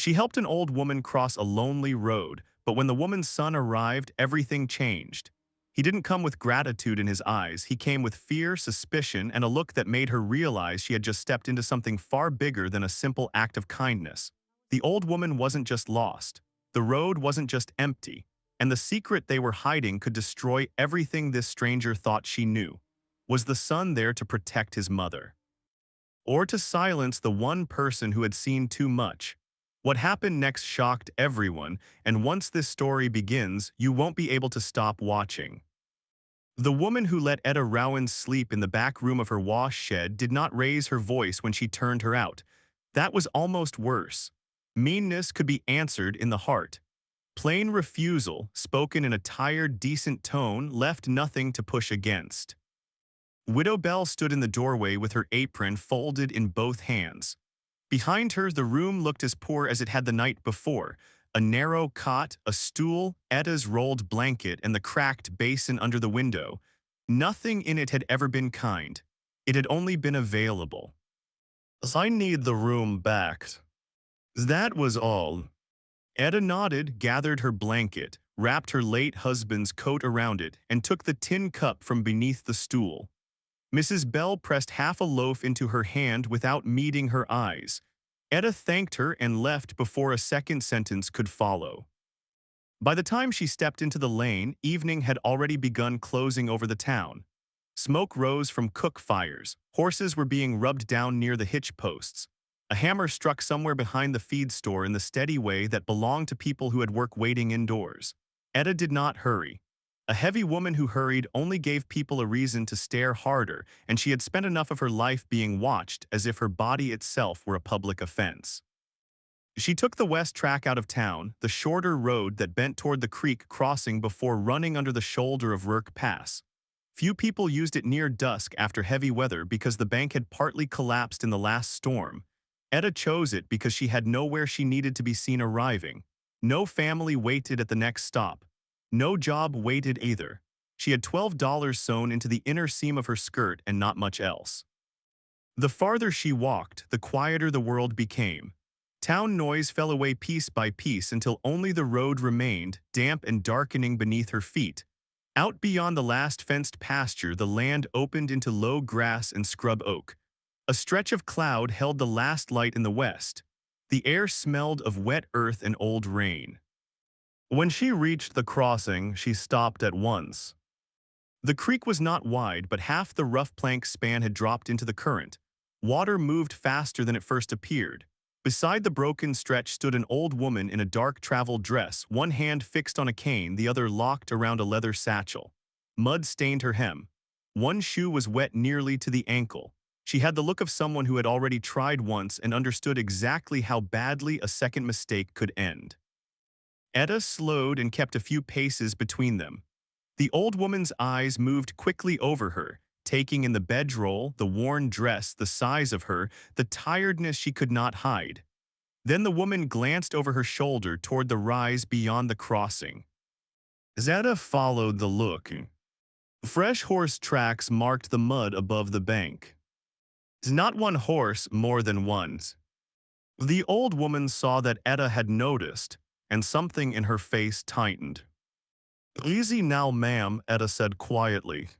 She helped an old woman cross a lonely road, but when the woman's son arrived, everything changed. He didn't come with gratitude in his eyes, he came with fear, suspicion, and a look that made her realize she had just stepped into something far bigger than a simple act of kindness. The old woman wasn't just lost. The road wasn't just empty. And the secret they were hiding could destroy everything this stranger thought she knew. Was the son there to protect his mother? Or to silence the one person who had seen too much? What happened next shocked everyone, and once this story begins, you won't be able to stop watching. The woman who let Etta Rowan sleep in the back room of her wash shed did not raise her voice when she turned her out. That was almost worse. Meanness could be answered in the heart. Plain refusal, spoken in a tired, decent tone, left nothing to push against. Widow Bell stood in the doorway with her apron folded in both hands. Behind her, the room looked as poor as it had the night before. A narrow cot, a stool, Etta's rolled blanket, and the cracked basin under the window. Nothing in it had ever been kind. It had only been available. "I need the room back." That was all. Etta nodded, gathered her blanket, wrapped her late husband's coat around it, and took the tin cup from beneath the stool. Mrs. Bell pressed half a loaf into her hand without meeting her eyes. Etta thanked her and left before a second sentence could follow. By the time she stepped into the lane, evening had already begun closing over the town. Smoke rose from cook fires. Horses were being rubbed down near the hitch posts. A hammer struck somewhere behind the feed store in the steady way that belonged to people who had work waiting indoors. Etta did not hurry. A heavy woman who hurried only gave people a reason to stare harder, and she had spent enough of her life being watched as if her body itself were a public offense. She took the west track out of town, the shorter road that bent toward the creek crossing before running under the shoulder of Rourke Pass. Few people used it near dusk after heavy weather because the bank had partly collapsed in the last storm. Etta chose it because she had nowhere she needed to be seen arriving. No family waited at the next stop. No job waited either. She had $12 sewn into the inner seam of her skirt and not much else. The farther she walked, the quieter the world became. Town noise fell away piece by piece until only the road remained, damp and darkening beneath her feet. Out beyond the last fenced pasture, the land opened into low grass and scrub oak. A stretch of cloud held the last light in the west. The air smelled of wet earth and old rain. When she reached the crossing, she stopped at once. The creek was not wide, but half the rough plank span had dropped into the current. Water moved faster than it first appeared. Beside the broken stretch stood an old woman in a dark travel dress, one hand fixed on a cane, the other locked around a leather satchel. Mud stained her hem. One shoe was wet nearly to the ankle. She had the look of someone who had already tried once and understood exactly how badly a second mistake could end. Etta slowed and kept a few paces between them. The old woman's eyes moved quickly over her, taking in the bedroll, the worn dress, the size of her, the tiredness she could not hide. Then the woman glanced over her shoulder toward the rise beyond the crossing. Etta followed the look. Fresh horse tracks marked the mud above the bank. Not one horse, more than one's. The old woman saw that Etta had noticed, and something in her face tightened. "Easy now, ma'am," Etta said quietly.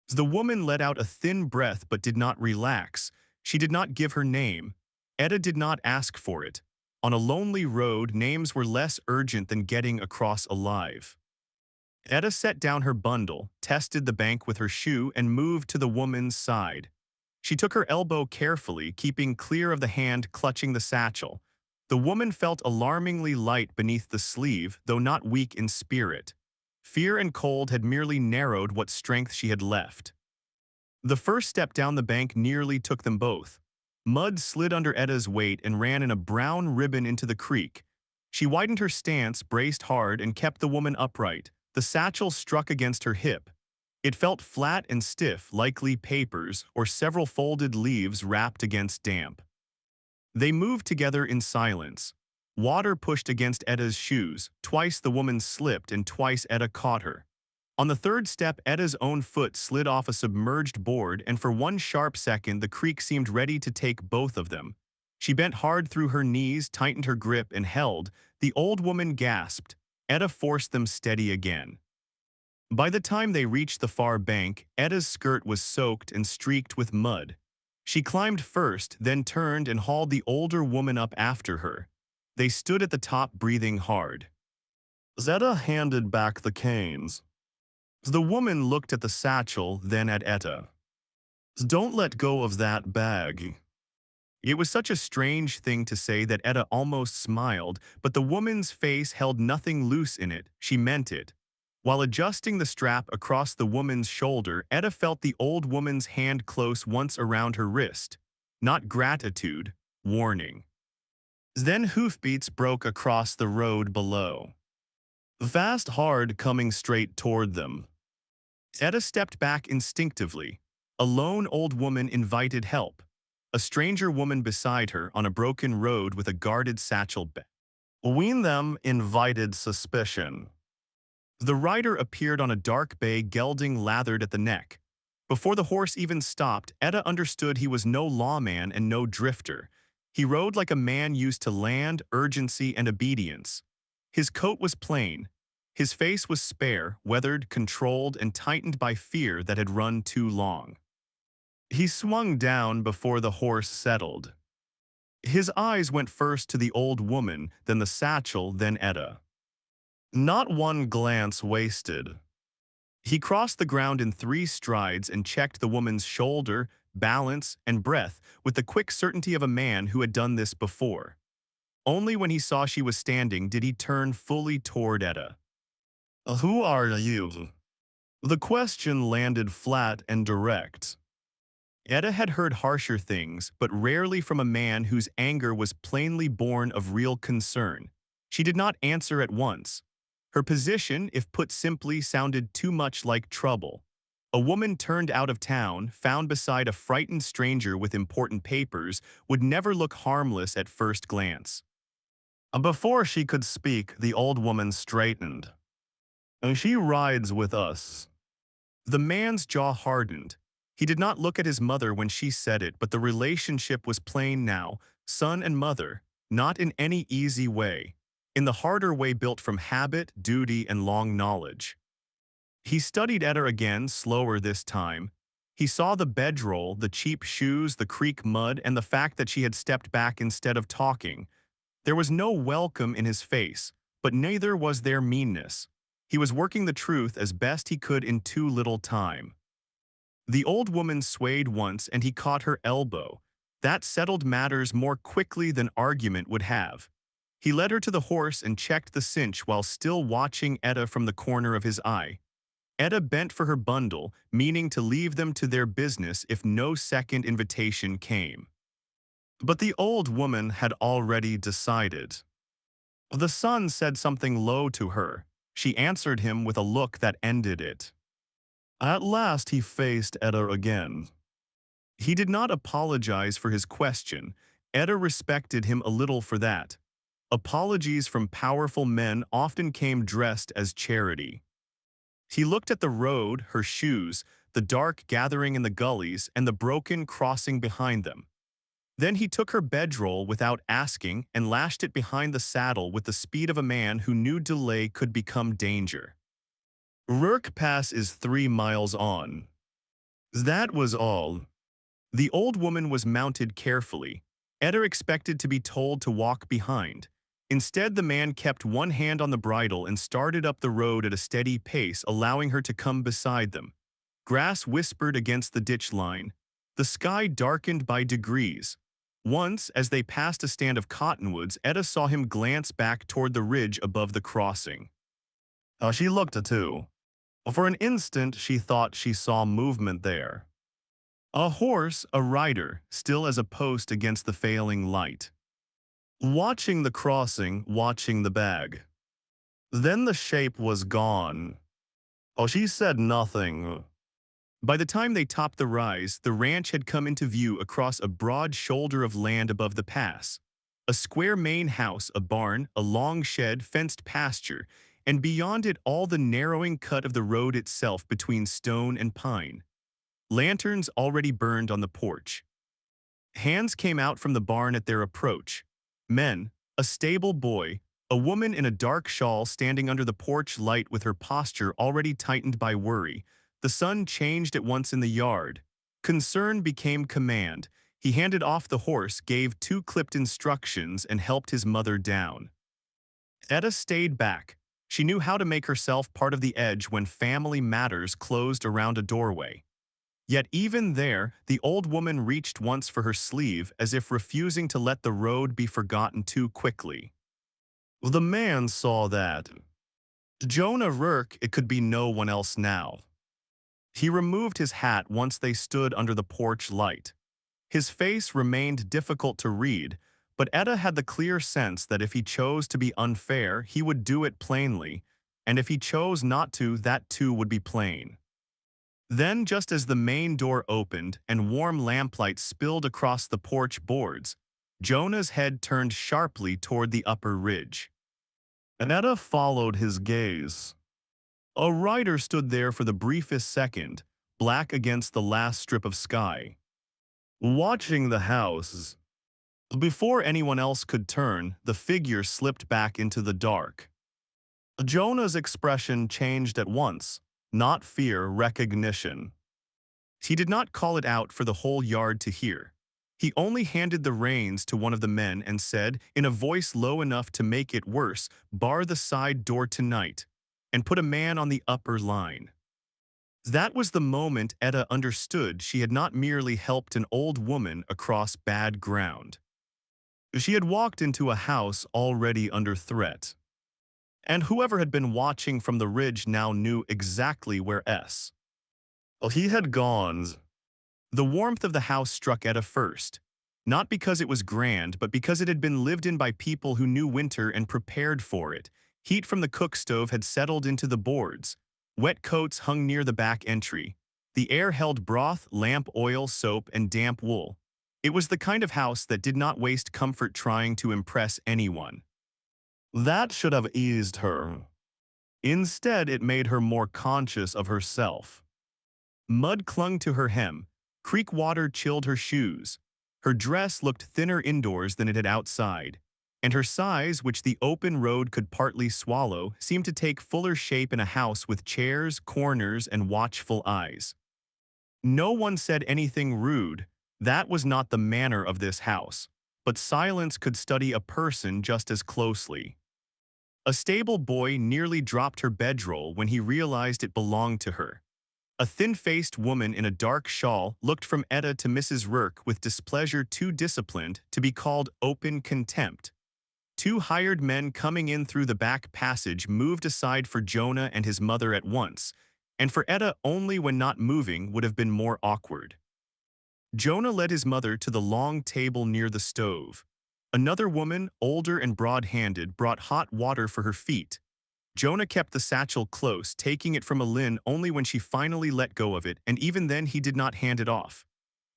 The woman let out a thin breath but did not relax. She did not give her name. Etta did not ask for it. On a lonely road, names were less urgent than getting across alive. Etta set down her bundle, tested the bank with her shoe, and moved to the woman's side. She took her elbow carefully, keeping clear of the hand clutching the satchel. The woman felt alarmingly light beneath the sleeve, though not weak in spirit. Fear and cold had merely narrowed what strength she had left. The first step down the bank nearly took them both. Mud slid under Etta's weight and ran in a brown ribbon into the creek. She widened her stance, braced hard, and kept the woman upright. The satchel struck against her hip. It felt flat and stiff, likely papers or several folded leaves wrapped against damp. They moved together in silence. Water pushed against Etta's shoes. Twice the woman slipped and twice Etta caught her. On the third step, Etta's own foot slid off a submerged board, and for one sharp second the creek seemed ready to take both of them. She bent hard through her knees, tightened her grip, and held. The old woman gasped. Etta forced them steady again. By the time they reached the far bank, Etta's skirt was soaked and streaked with mud. She climbed first, then turned and hauled the older woman up after her. They stood at the top, breathing hard. Zeta handed back the canes. The woman looked at the satchel, then at Etta. Don't let go of that bag. It was such a strange thing to say that Etta almost smiled, but the woman's face held nothing loose in it. She meant it. While adjusting the strap across the woman's shoulder, Etta felt the old woman's hand close once around her wrist. Not gratitude, warning. Then hoofbeats broke across the road below. Fast, hard, coming straight toward them. Etta stepped back instinctively. A lone old woman invited help. A stranger woman beside her on a broken road with a guarded satchel bag. Between them invited suspicion. The rider appeared on a dark bay gelding lathered at the neck. Before the horse even stopped, Etta understood he was no lawman and no drifter. He rode like a man used to land, urgency, and obedience. His coat was plain. His face was spare, weathered, controlled, and tightened by fear that had run too long. He swung down before the horse settled. His eyes went first to the old woman, then the satchel, then Etta. Not one glance wasted. He crossed the ground in 3 strides and checked the woman's shoulder, balance, and breath with the quick certainty of a man who had done this before. Only when he saw she was standing did he turn fully toward Etta. Who are you? The question landed flat and direct. Etta had heard harsher things, but rarely from a man whose anger was plainly born of real concern. She did not answer at once. Her position, if put simply, sounded too much like trouble. A woman turned out of town, found beside a frightened stranger with important papers, would never look harmless at first glance. Before she could speak, the old woman straightened. She rides with us. The man's jaw hardened. He did not look at his mother when she said it, but the relationship was plain now, son and mother, not in any easy way, in the harder way built from habit, duty, and long knowledge. He studied Etta again, slower this time. He saw the bedroll, the cheap shoes, the creek mud, and the fact that she had stepped back instead of talking. There was no welcome in his face, but neither was there meanness. He was working the truth as best he could in too little time. The old woman swayed once and he caught her elbow. That settled matters more quickly than argument would have. He led her to the horse and checked the cinch while still watching Etta from the corner of his eye. Etta bent for her bundle, meaning to leave them to their business if no second invitation came. But the old woman had already decided. The son said something low to her. She answered him with a look that ended it. At last he faced Etta again. He did not apologize for his question. Etta respected him a little for that. Apologies from powerful men often came dressed as charity. He looked at the road, her shoes, the dark gathering in the gullies, and the broken crossing behind them. Then he took her bedroll without asking and lashed it behind the saddle with the speed of a man who knew delay could become danger. Rourke Pass is 3 miles on. That was all. The old woman was mounted carefully. Etta expected to be told to walk behind. Instead, the man kept one hand on the bridle and started up the road at a steady pace, allowing her to come beside them. Grass whispered against the ditch line. The sky darkened by degrees. Once, as they passed a stand of cottonwoods, Etta saw him glance back toward the ridge above the crossing. She looked too. For an instant, she thought she saw movement there. A horse, a rider, still as a post against the failing light. Watching the crossing, watching the bag. Then the shape was gone. She said nothing. By the time they topped the rise, the ranch had come into view across a broad shoulder of land above the pass. A square main house, a barn, a long shed, fenced pasture, and beyond it all the narrowing cut of the road itself between stone and pine. Lanterns already burned on the porch. Hands came out from the barn at their approach. Men, a stable boy, a woman in a dark shawl standing under the porch light with her posture already tightened by worry. The sun changed at once in the yard. Concern became command. He handed off the horse, gave two clipped instructions, and helped his mother down. Etta stayed back. She knew how to make herself part of the edge when family matters closed around a doorway. Yet even there, the old woman reached once for her sleeve as if refusing to let the road be forgotten too quickly. The man saw that. Jonah Rourke, it could be no one else now. He removed his hat once they stood under the porch light. His face remained difficult to read, but Etta had the clear sense that if he chose to be unfair, he would do it plainly, and if he chose not to, that too would be plain. Then, just as the main door opened and warm lamplight spilled across the porch boards, Jonah's head turned sharply toward the upper ridge. Etta followed his gaze. A rider stood there for the briefest second, black against the last strip of sky, watching the house. Before anyone else could turn, the figure slipped back into the dark. Jonah's expression changed at once, not fear, recognition. He did not call it out for the whole yard to hear. He only handed the reins to one of the men and said, in a voice low enough to make it worse, "Bar the side door tonight, and put a man on the upper line." That was the moment Etta understood she had not merely helped an old woman across bad ground. She had walked into a house already under threat. And whoever had been watching from the ridge now knew exactly where he had gone. The warmth of the house struck Etta first, not because it was grand, but because it had been lived in by people who knew winter and prepared for it. Heat from the cook stove had settled into the boards. Wet coats hung near the back entry. The air held broth, lamp oil, soap, and damp wool. It was the kind of house that did not waste comfort trying to impress anyone. That should have eased her. Instead, it made her more conscious of herself. Mud clung to her hem. Creek water chilled her shoes. Her dress looked thinner indoors than it had outside, and her size, which the open road could partly swallow, seemed to take fuller shape in a house with chairs, corners, and watchful eyes. No one said anything rude. That was not the manner of this house, but silence could study a person just as closely. A stable boy nearly dropped her bedroll when he realized it belonged to her. A thin-faced woman in a dark shawl looked from Etta to Mrs. Rourke with displeasure too disciplined to be called open contempt. Two hired men coming in through the back passage moved aside for Jonah and his mother at once, and for Etta only when not moving would have been more awkward. Jonah led his mother to the long table near the stove. Another woman, older and broad-handed, brought hot water for her feet. Jonah kept the satchel close, taking it from Alin only when she finally let go of it, and even then he did not hand it off.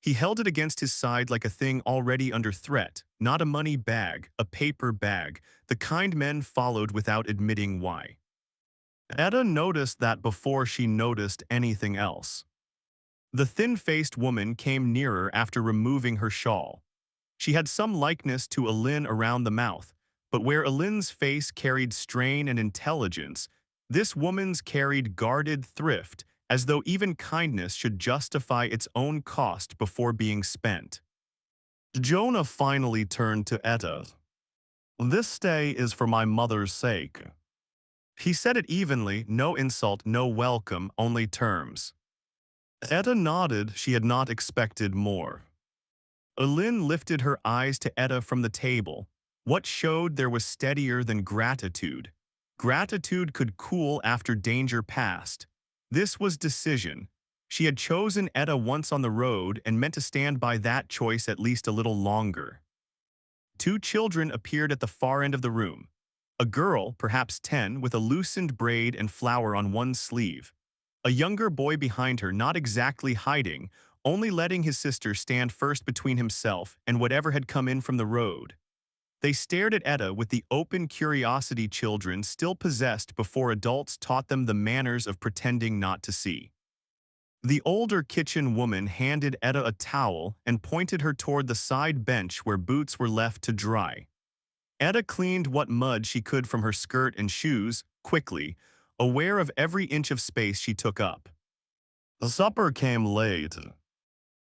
He held it against his side like a thing already under threat, not a money bag, a paper bag, the kind men followed without admitting why. Etta noticed that before she noticed anything else. The thin-faced woman came nearer after removing her shawl. She had some likeness to Alin around the mouth, but where Alin's face carried strain and intelligence, this woman's carried guarded thrift, as though even kindness should justify its own cost before being spent. Jonah finally turned to Etta. "This stay is for my mother's sake." He said it evenly, no insult, no welcome, only terms. Etta nodded. She had not expected more. Alin lifted her eyes to Etta from the table. What showed there was steadier than gratitude. Gratitude could cool after danger passed. This was decision. She had chosen Etta once on the road and meant to stand by that choice at least a little longer. Two children appeared at the far end of the room. A girl, perhaps 10, with a loosened braid and flower on one sleeve. A younger boy behind her, not exactly hiding, only letting his sister stand first between himself and whatever had come in from the road. They stared at Etta with the open curiosity children still possessed before adults taught them the manners of pretending not to see. The older kitchen woman handed Etta a towel and pointed her toward the side bench where boots were left to dry. Etta cleaned what mud she could from her skirt and shoes, quickly, aware of every inch of space she took up. The supper came late.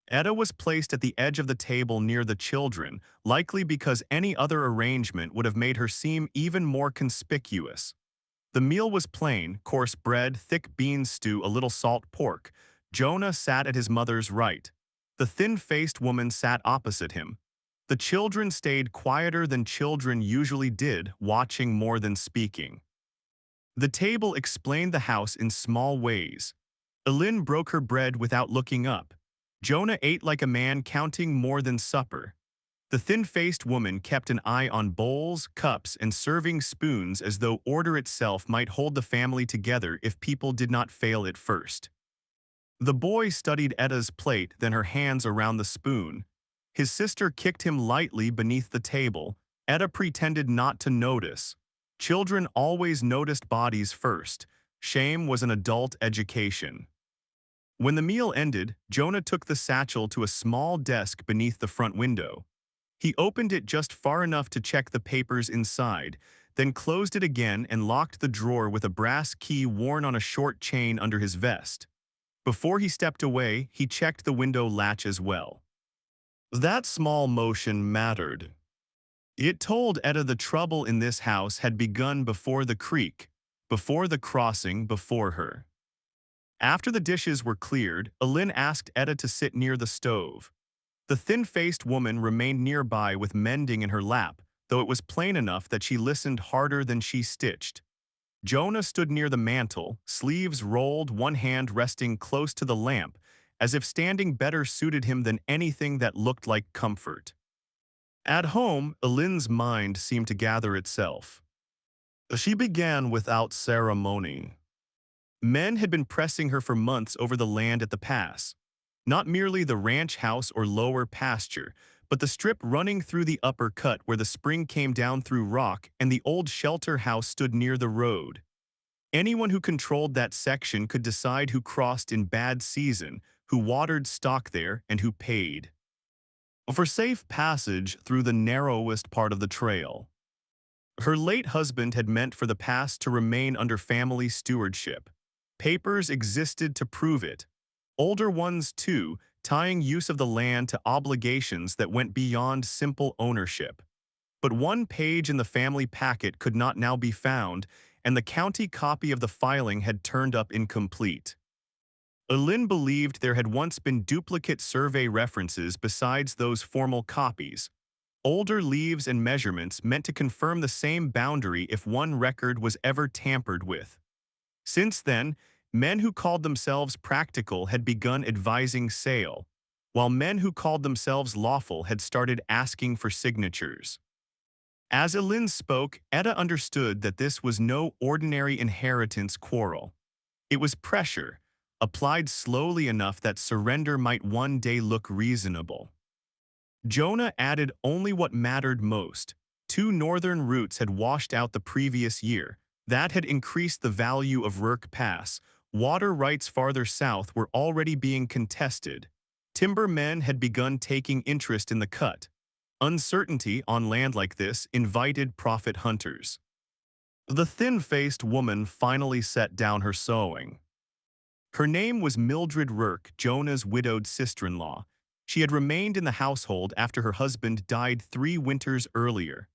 Etta was placed at the edge of the table near the children, likely because any other arrangement would have made her seem even more conspicuous. The meal was plain, coarse bread, thick bean stew, a little salt pork. Jonah sat at his mother's right. The thin-faced woman sat opposite him. The children stayed quieter than children usually did, watching more than speaking. The table explained the house in small ways. Elin broke her bread without looking up. Jonah ate like a man, counting more than supper. The thin-faced woman kept an eye on bowls, cups, and serving spoons as though order itself might hold the family together if people did not fail at first. The boy studied Etta's plate, then her hands around the spoon. His sister kicked him lightly beneath the table. Etta pretended not to notice. Children always noticed bodies first. Shame was an adult education. When the meal ended, Jonah took the satchel to a small desk beneath the front window. He opened it just far enough to check the papers inside, then closed it again and locked the drawer with a brass key worn on a short chain under his vest. Before he stepped away, he checked the window latch as well. That small motion mattered. It told Etta the trouble in this house had begun before the creek, before the crossing before her. After the dishes were cleared, Elin asked Etta to sit near the stove. The thin-faced woman remained nearby with mending in her lap, though it was plain enough that she listened harder than she stitched. Jonah stood near the mantel, sleeves rolled, one hand resting close to the lamp, as if standing better suited him than anything that looked like comfort. At home, Elin's mind seemed to gather itself. She began without ceremony. Men had been pressing her for months over the land at the pass. Not merely the ranch house or lower pasture, but the strip running through the upper cut where the spring came down through rock and the old shelter house stood near the road. Anyone who controlled that section could decide who crossed in bad season, who watered stock there, and who paid for safe passage through the narrowest part of the trail. Her late husband had meant for the pass to remain under family stewardship. Papers existed to prove it. Older ones, too, tying use of the land to obligations that went beyond simple ownership. But one page in the family packet could not now be found, and the county copy of the filing had turned up incomplete. Elin believed there had once been duplicate survey references besides those formal copies. Older leaves and measurements meant to confirm the same boundary if one record was ever tampered with. Since then, men who called themselves practical had begun advising sale, while men who called themselves lawful had started asking for signatures. As Elin spoke, Etta understood that this was no ordinary inheritance quarrel. It was pressure, applied slowly enough that surrender might one day look reasonable. Jonah added only what mattered most. 2 northern routes had washed out the previous year. That had increased the value of Rourke Pass. Water rights farther south were already being contested. Timber men had begun taking interest in the cut. Uncertainty on land like this invited profit hunters. The thin-faced woman finally set down her sewing. Her name was Mildred Rourke, Jonah's widowed sister-in-law. She had remained in the household after her husband died 3 winters earlier.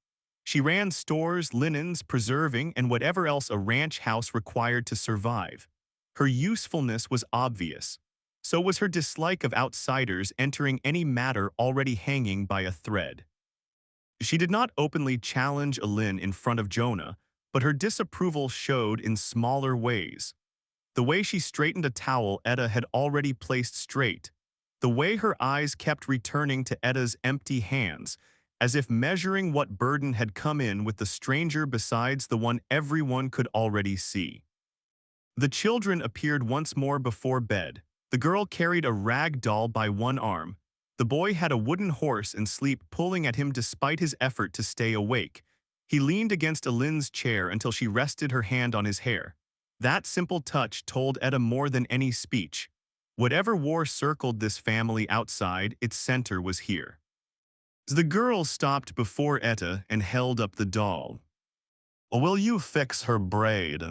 She ran stores, linens, preserving, and whatever else a ranch house required to survive. Her usefulness was obvious. So was her dislike of outsiders entering any matter already hanging by a thread. She did not openly challenge Elin in front of Jonah, but her disapproval showed in smaller ways. The way she straightened a towel Etta had already placed straight. The way her eyes kept returning to Etta's empty hands, as if measuring what burden had come in with the stranger besides the one everyone could already see. The children appeared once more before bed. The girl carried a rag doll by one arm. The boy had a wooden horse and sleep pulling at him despite his effort to stay awake. He leaned against Elin's chair until she rested her hand on his hair. That simple touch told Etta more than any speech. Whatever war circled this family outside, its center was here. The girl stopped before Etta and held up the doll. "Will you fix her braid?"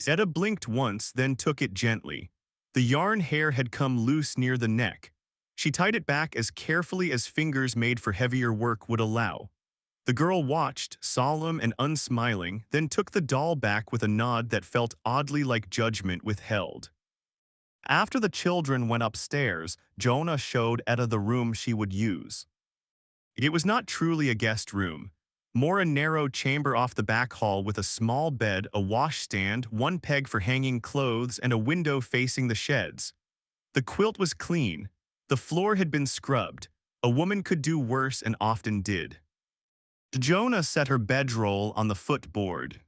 Etta blinked once, then took it gently. The yarn hair had come loose near the neck. She tied it back as carefully as fingers made for heavier work would allow. The girl watched, solemn and unsmiling, then took the doll back with a nod that felt oddly like judgment withheld. After the children went upstairs, Jonah showed Etta the room she would use. It was not truly a guest room, more a narrow chamber off the back hall with a small bed, a washstand, one peg for hanging clothes, and a window facing the sheds. The quilt was clean. The floor had been scrubbed. A woman could do worse and often did. Jonah set her bedroll on the footboard.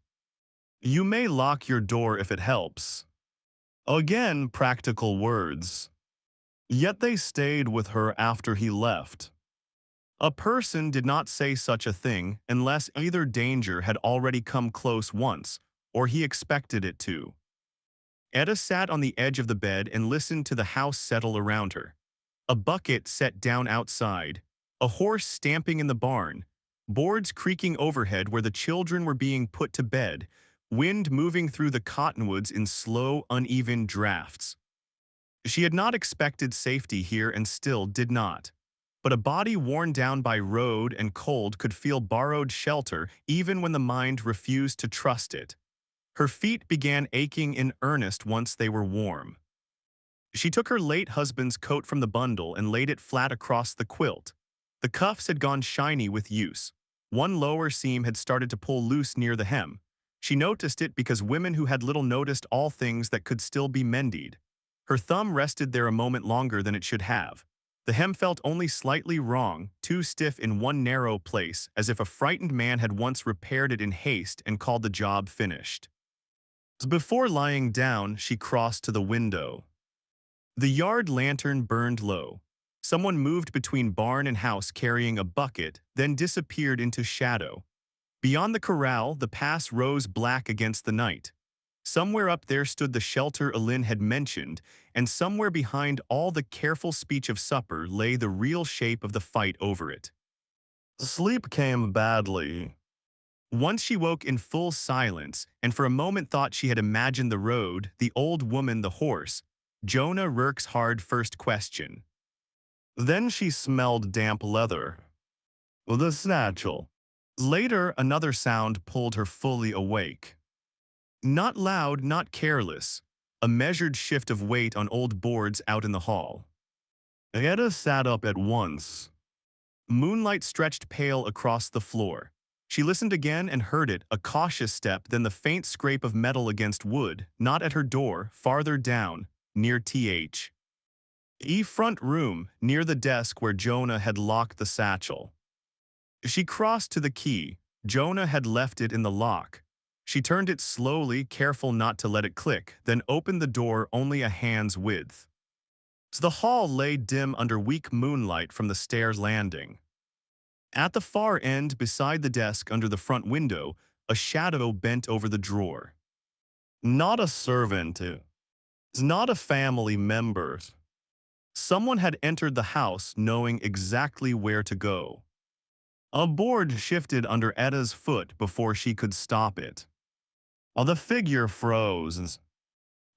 "You may lock your door if it helps." Again, practical words. Yet they stayed with her after he left. A person did not say such a thing unless either danger had already come close once, or he expected it to. Etta sat on the edge of the bed and listened to the house settle around her. A bucket set down outside, a horse stamping in the barn, boards creaking overhead where the children were being put to bed, wind moving through the cottonwoods in slow, uneven drafts. She had not expected safety here and still did not. But a body worn down by road and cold could feel borrowed shelter even when the mind refused to trust it. Her feet began aching in earnest once they were warm. She took her late husband's coat from the bundle and laid it flat across the quilt. The cuffs had gone shiny with use. One lower seam had started to pull loose near the hem. She noticed it because women who had little noticed all things that could still be mended. Her thumb rested there a moment longer than it should have. The hem felt only slightly wrong, too stiff in one narrow place, as if a frightened man had once repaired it in haste and called the job finished. Before lying down, she crossed to the window. The yard lantern burned low. Someone moved between barn and house carrying a bucket, then disappeared into shadow. Beyond the corral, the pass rose black against the night. Somewhere up there stood the shelter Alin had mentioned, and somewhere behind all the careful speech of supper lay the real shape of the fight over it. Sleep came badly. Once she woke in full silence, and for a moment thought she had imagined the road, the old woman, the horse. Jonah Rurk's hard first question. Then she smelled damp leather. The snatchel. Later, another sound pulled her fully awake. Not loud, not careless. A measured shift of weight on old boards out in the hall. Etta sat up at once. Moonlight stretched pale across the floor. She listened again and heard it, a cautious step, then the faint scrape of metal against wood, not at her door, farther down, near front room, near the desk where Jonah had locked the satchel. She crossed to the key. Jonah had left it in the lock. She turned it slowly, careful not to let it click, then opened the door only a hand's width. The hall lay dim under weak moonlight from the stairs landing. At the far end, beside the desk under the front window, a shadow bent over the drawer. Not a servant. Not a family member. Someone had entered the house knowing exactly where to go. A board shifted under Etta's foot before she could stop it. The figure froze.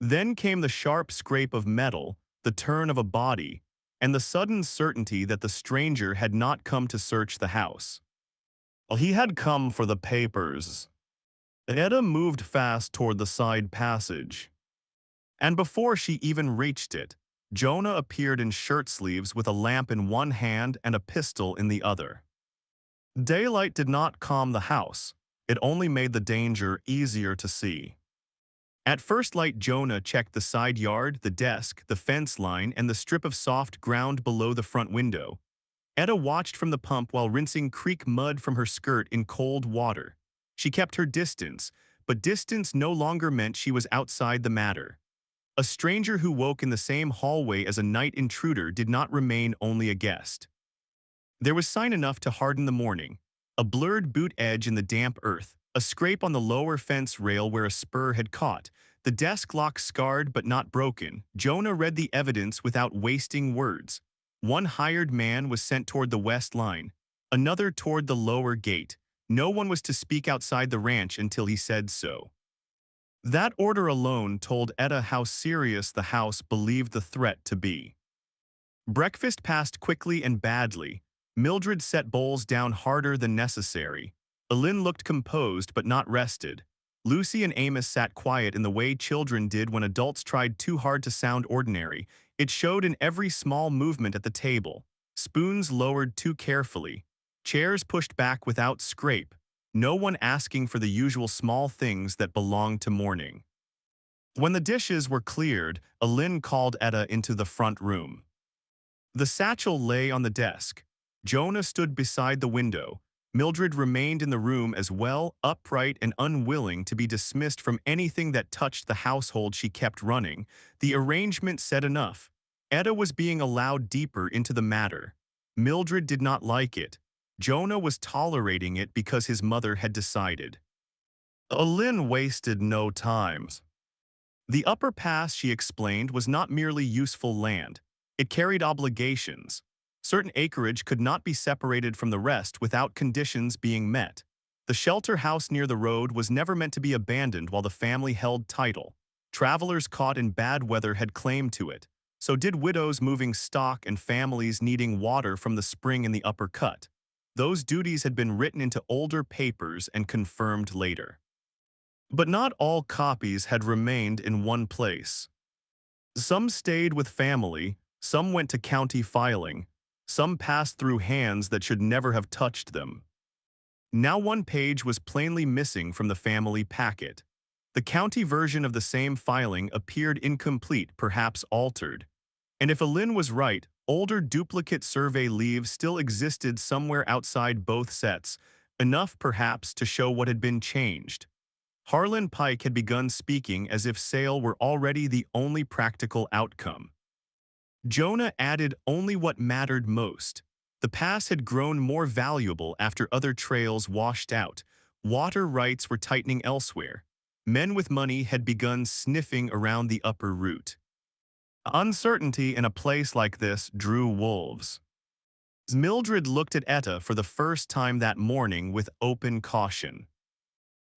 Then came the sharp scrape of metal, the turn of a body, and the sudden certainty that the stranger had not come to search the house. He had come for the papers. Etta moved fast toward the side passage. And before she even reached it, Jonah appeared in shirt sleeves with a lamp in one hand and a pistol in the other. Daylight did not calm the house. It only made the danger easier to see. At first light, Jonah checked the side yard, the desk, the fence line, and the strip of soft ground below the front window. Etta watched from the pump while rinsing creek mud from her skirt in cold water. She kept her distance, but distance no longer meant she was outside the matter. A stranger who woke in the same hallway as a night intruder did not remain only a guest. There was sign enough to harden the morning. A blurred boot edge in the damp earth, a scrape on the lower fence rail where a spur had caught, The desk lock scarred but not broken, Jonah read the evidence without wasting words. One hired man was sent toward the west line, another toward the lower gate. No one was to speak outside the ranch until he said so. That order alone told Etta how serious the house believed the threat to be. Breakfast passed quickly and badly. Mildred set bowls down harder than necessary. Alin looked composed but not rested. Lucy and Amos sat quiet in the way children did when adults tried too hard to sound ordinary. It showed in every small movement at the table. Spoons lowered too carefully. Chairs pushed back without scrape. No one asking for the usual small things that belong to mourning. When the dishes were cleared, Alin called Etta into the front room. The satchel lay on the desk. Jonah stood beside the window. Mildred remained in the room as well, upright and unwilling to be dismissed from anything that touched the household she kept running. The arrangement said enough. Etta was being allowed deeper into the matter. Mildred did not like it. Jonah was tolerating it because his mother had decided. Alin wasted no time. The upper pass, she explained, was not merely useful land. It carried obligations. Certain acreage could not be separated from the rest without conditions being met. The shelter house near the road was never meant to be abandoned while the family held title. Travelers caught in bad weather had claim to it. So did widows moving stock and families needing water from the spring in the upper cut. Those duties had been written into older papers and confirmed later. But not all copies had remained in one place. Some stayed with family, some went to county filing, some passed through hands that should never have touched them. Now one page was plainly missing from the family packet. The county version of the same filing appeared incomplete, perhaps altered. And if Alin was right, older duplicate survey leaves still existed somewhere outside both sets, enough perhaps to show what had been changed. Harlan Pike had begun speaking as if sale were already the only practical outcome. Jonah added only what mattered most. The pass had grown more valuable after other trails washed out. Water rights were tightening elsewhere. Men with money had begun sniffing around the upper route. Uncertainty in a place like this drew wolves. Mildred looked at Etta for the first time that morning with open caution.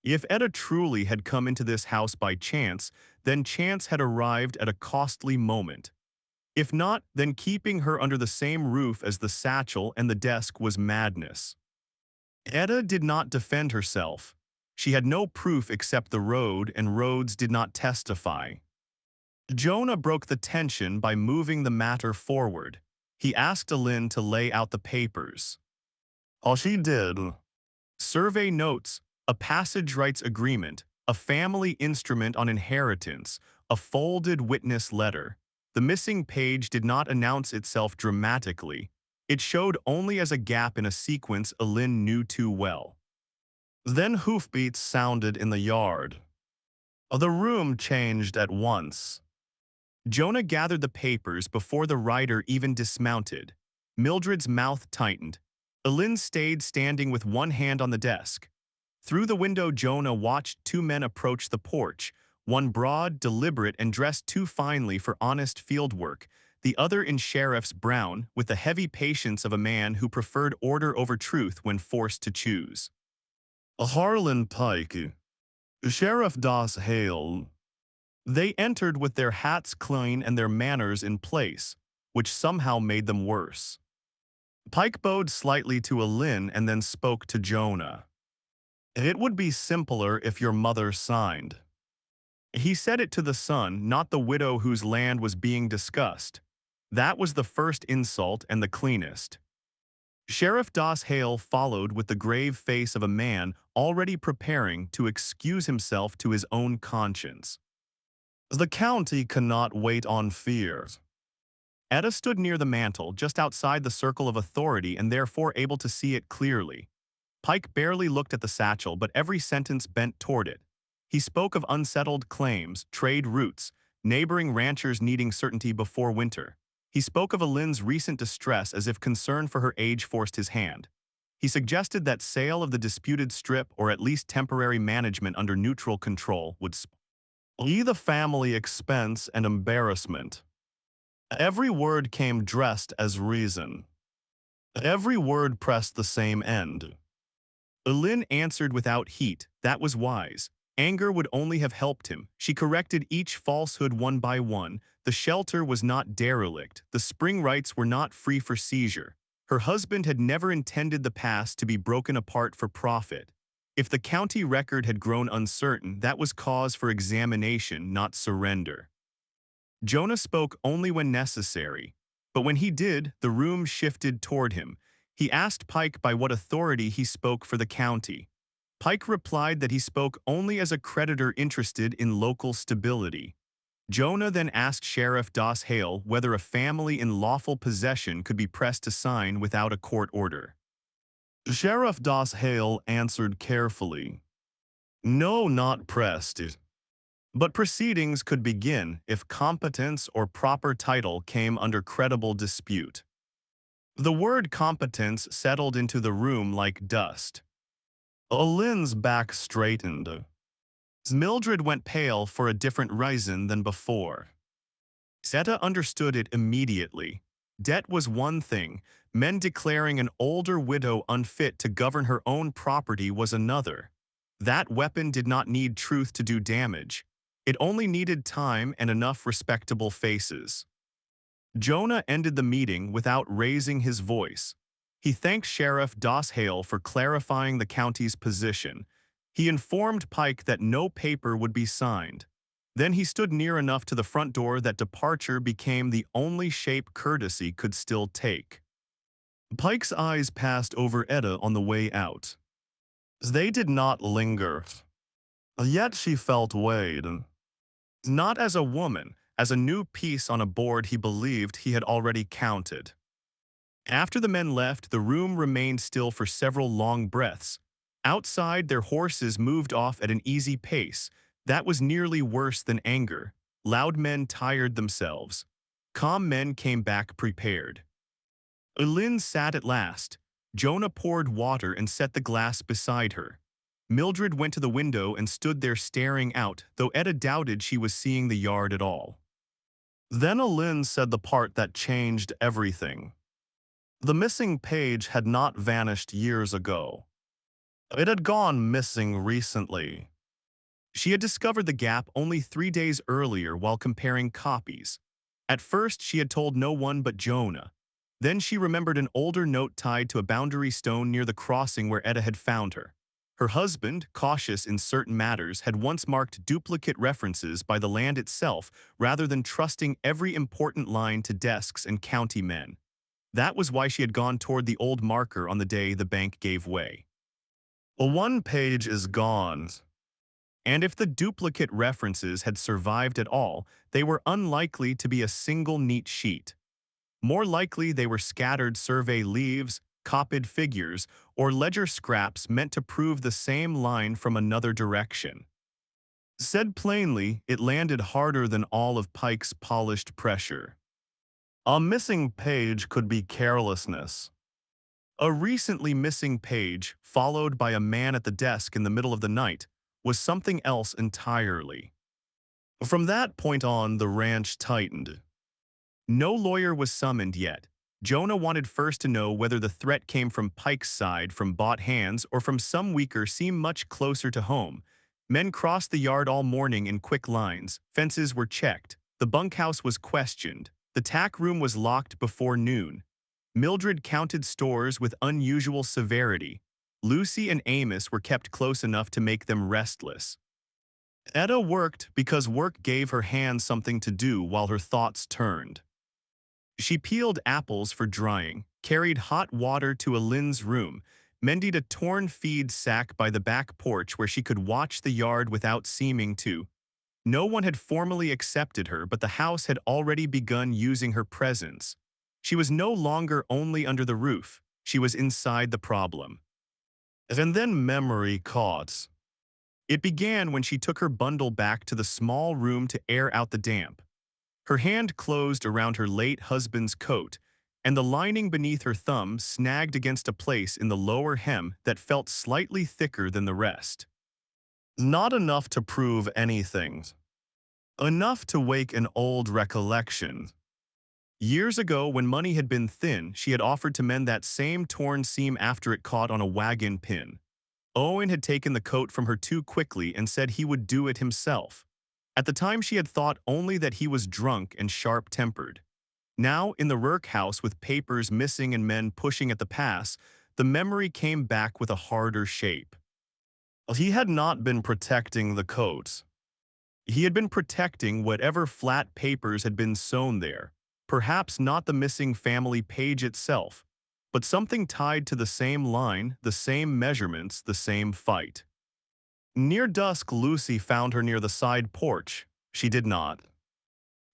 If Etta truly had come into this house by chance, then chance had arrived at a costly moment. If not, then keeping her under the same roof as the satchel and the desk was madness. Etta did not defend herself. She had no proof except the road, and roads did not testify. Jonah broke the tension by moving the matter forward. He asked Alin to lay out the papers. All she did. Survey notes, a passage rights agreement, a family instrument on inheritance, a folded witness letter. The missing page did not announce itself dramatically. It showed only as a gap in a sequence Alin knew too well. Then hoofbeats sounded in the yard. The room changed at once. Jonah gathered the papers before the rider even dismounted. Mildred's mouth tightened. Alin stayed standing with one hand on the desk. Through the window, Jonah watched two men approach the porch, one broad, deliberate, and dressed too finely for honest field work, the other in sheriff's brown, with the heavy patience of a man who preferred order over truth when forced to choose. Harlan Pike, Sheriff Das Hale. They entered with their hats clean and their manners in place, which somehow made them worse. Pike bowed slightly to Alin and then spoke to Jonah. It would be simpler if your mother signed. He said it to the son, not the widow whose land was being discussed. That was the first insult and the cleanest. Sheriff Das Hale followed with the grave face of a man already preparing to excuse himself to his own conscience. The county cannot wait on fears. Etta stood near the mantel, just outside the circle of authority and therefore able to see it clearly. Pike barely looked at the satchel, but every sentence bent toward it. He spoke of unsettled claims, trade routes, neighboring ranchers needing certainty before winter. He spoke of Alin's recent distress as if concern for her age forced his hand. He suggested that sale of the disputed strip or at least temporary management under neutral control would The family expense and embarrassment. Every word came dressed as reason. Every word pressed the same end. Lynn answered without heat. That was wise. Anger would only have helped him. She corrected each falsehood one by one. The shelter was not derelict. The spring rights were not free for seizure. Her husband had never intended the past to be broken apart for profit. If the county record had grown uncertain, that was cause for examination, not surrender. Jonah spoke only when necessary, but when he did, the room shifted toward him. He asked Pike by what authority he spoke for the county. Pike replied that he spoke only as a creditor interested in local stability. Jonah then asked Sheriff Doss Hale whether a family in lawful possession could be pressed to sign without a court order. Sheriff Doss Hale answered carefully, "No, not pressed. But proceedings could begin if competence or proper title came under credible dispute." The word competence settled into the room like dust. Lynn's back straightened. Mildred went pale for a different reason than before. Zeta understood it immediately. Debt was one thing, men declaring an older widow unfit to govern her own property was another. That weapon did not need truth to do damage. It only needed time and enough respectable faces. Jonah ended the meeting without raising his voice. He thanked Sheriff Doss Hale for clarifying the county's position. He informed Pike that no paper would be signed. Then he stood near enough to the front door that departure became the only shape courtesy could still take. Pike's eyes passed over Etta on the way out. They did not linger. Yet she felt weighed. Not as a woman, as a new piece on a board he believed he had already counted. After the men left, the room remained still for several long breaths. Outside, their horses moved off at an easy pace. That was nearly worse than anger. Loud men tired themselves. Calm men came back prepared. Lynn sat at last. Jonah poured water and set the glass beside her. Mildred went to the window and stood there staring out, though Etta doubted she was seeing the yard at all. Then Lynn said the part that changed everything. The missing page had not vanished years ago. It had gone missing recently. She had discovered the gap only 3 days earlier while comparing copies. At first, she had told no one but Jonah. Then she remembered an older note tied to a boundary stone near the crossing where Etta had found her. Her husband, cautious in certain matters, had once marked duplicate references by the land itself rather than trusting every important line to desks and county men. That was why she had gone toward the old marker on the day the bank gave way. One page is gone. And if the duplicate references had survived at all, they were unlikely to be a single neat sheet. More likely they were scattered survey leaves, copied figures, or ledger scraps meant to prove the same line from another direction. Said plainly, it landed harder than all of Pike's polished pressure. A missing page could be carelessness. A recently missing page, followed by a man at the desk in the middle of the night, was something else entirely. From that point on, the ranch tightened. No lawyer was summoned yet. Jonah wanted first to know whether the threat came from Pike's side, from bought hands, or from some weaker seem much closer to home. Men crossed the yard all morning in quick lines. Fences were checked. The bunkhouse was questioned. The tack room was locked before noon. Mildred counted stores with unusual severity. Lucy and Amos were kept close enough to make them restless. Etta worked because work gave her hands something to do while her thoughts turned. She peeled apples for drying, carried hot water to Lynn's room, mended a torn feed sack by the back porch where she could watch the yard without seeming to. No one had formally accepted her, but the house had already begun using her presence. She was no longer only under the roof, she was inside the problem. And then memory caught. It began when she took her bundle back to the small room to air out the damp. Her hand closed around her late husband's coat, and the lining beneath her thumb snagged against a place in the lower hem that felt slightly thicker than the rest. Not enough to prove anything. enough to wake an old recollection. Years ago, when money had been thin, she had offered to mend that same torn seam after it caught on a wagon pin. Owen had taken the coat from her too quickly and said he would do it himself. At the time, she had thought only that he was drunk and sharp-tempered. Now, in the Rourke house with papers missing and men pushing at the pass, the memory came back with a harder shape. He had not been protecting the coat. He had been protecting whatever flat papers had been sewn there. Perhaps not the missing family page itself, but something tied to the same line, the same measurements, the same fight. Near dusk, Lucy found her near the side porch. She did not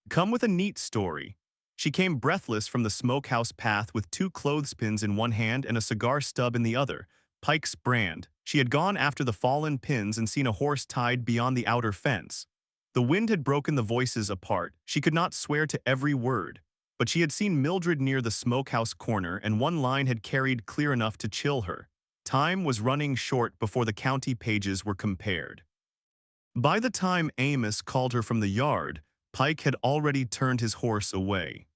come with a neat story. She came breathless from the smokehouse path with two clothespins in one hand and a cigar stub in the other, Pike's brand. She had gone after the fallen pins and seen a horse tied beyond the outer fence. The wind had broken the voices apart. She could not swear to every word, but she had seen Mildred near the smokehouse corner, and one line had carried clear enough to chill her. Time was running short before the county pages were compared. By the time Amos called her from the yard, Pike had already turned his horse away.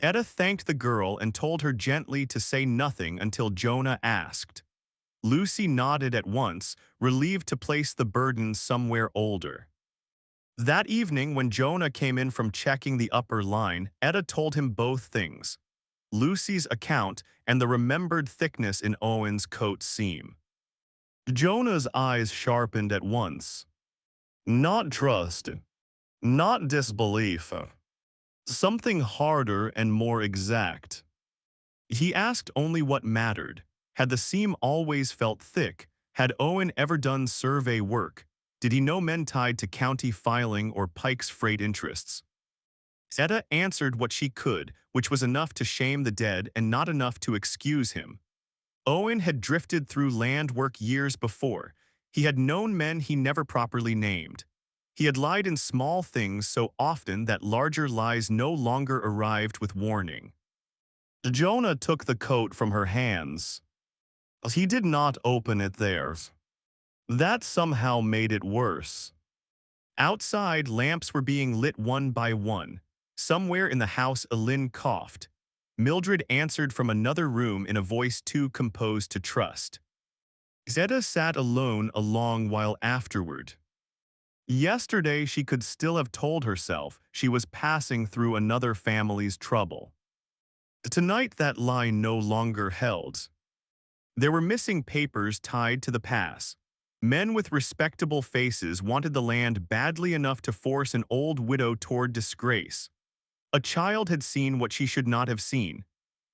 Etta thanked the girl and told her gently to say nothing until Jonah asked. Lucy nodded at once, relieved to place the burden somewhere older. That evening, when Jonah came in from checking the upper line, Etta told him both things: Lucy's account and the remembered thickness in Owen's coat seam. Jonah's eyes sharpened at once. Not trust, not disbelief. Something harder and more exact. He asked only what mattered. Had the seam always felt thick? Had Owen ever done survey work? Did he know men tied to county filing or Pike's freight interests? Etta answered what she could, which was enough to shame the dead and not enough to excuse him. Owen had drifted through land work years before. He had known men he never properly named. He had lied in small things so often that larger lies no longer arrived with warning. Jonah took the coat from her hands. He did not open it there. That somehow made it worse. Outside, lamps were being lit one by one. Somewhere in the house, Alin coughed. Mildred answered from another room in a voice too composed to trust. Zeta sat alone a long while afterward. Yesterday, she could still have told herself she was passing through another family's trouble. Tonight, that line no longer held. There were missing papers tied to the pass. Men with respectable faces wanted the land badly enough to force an old widow toward disgrace. A child had seen what she should not have seen,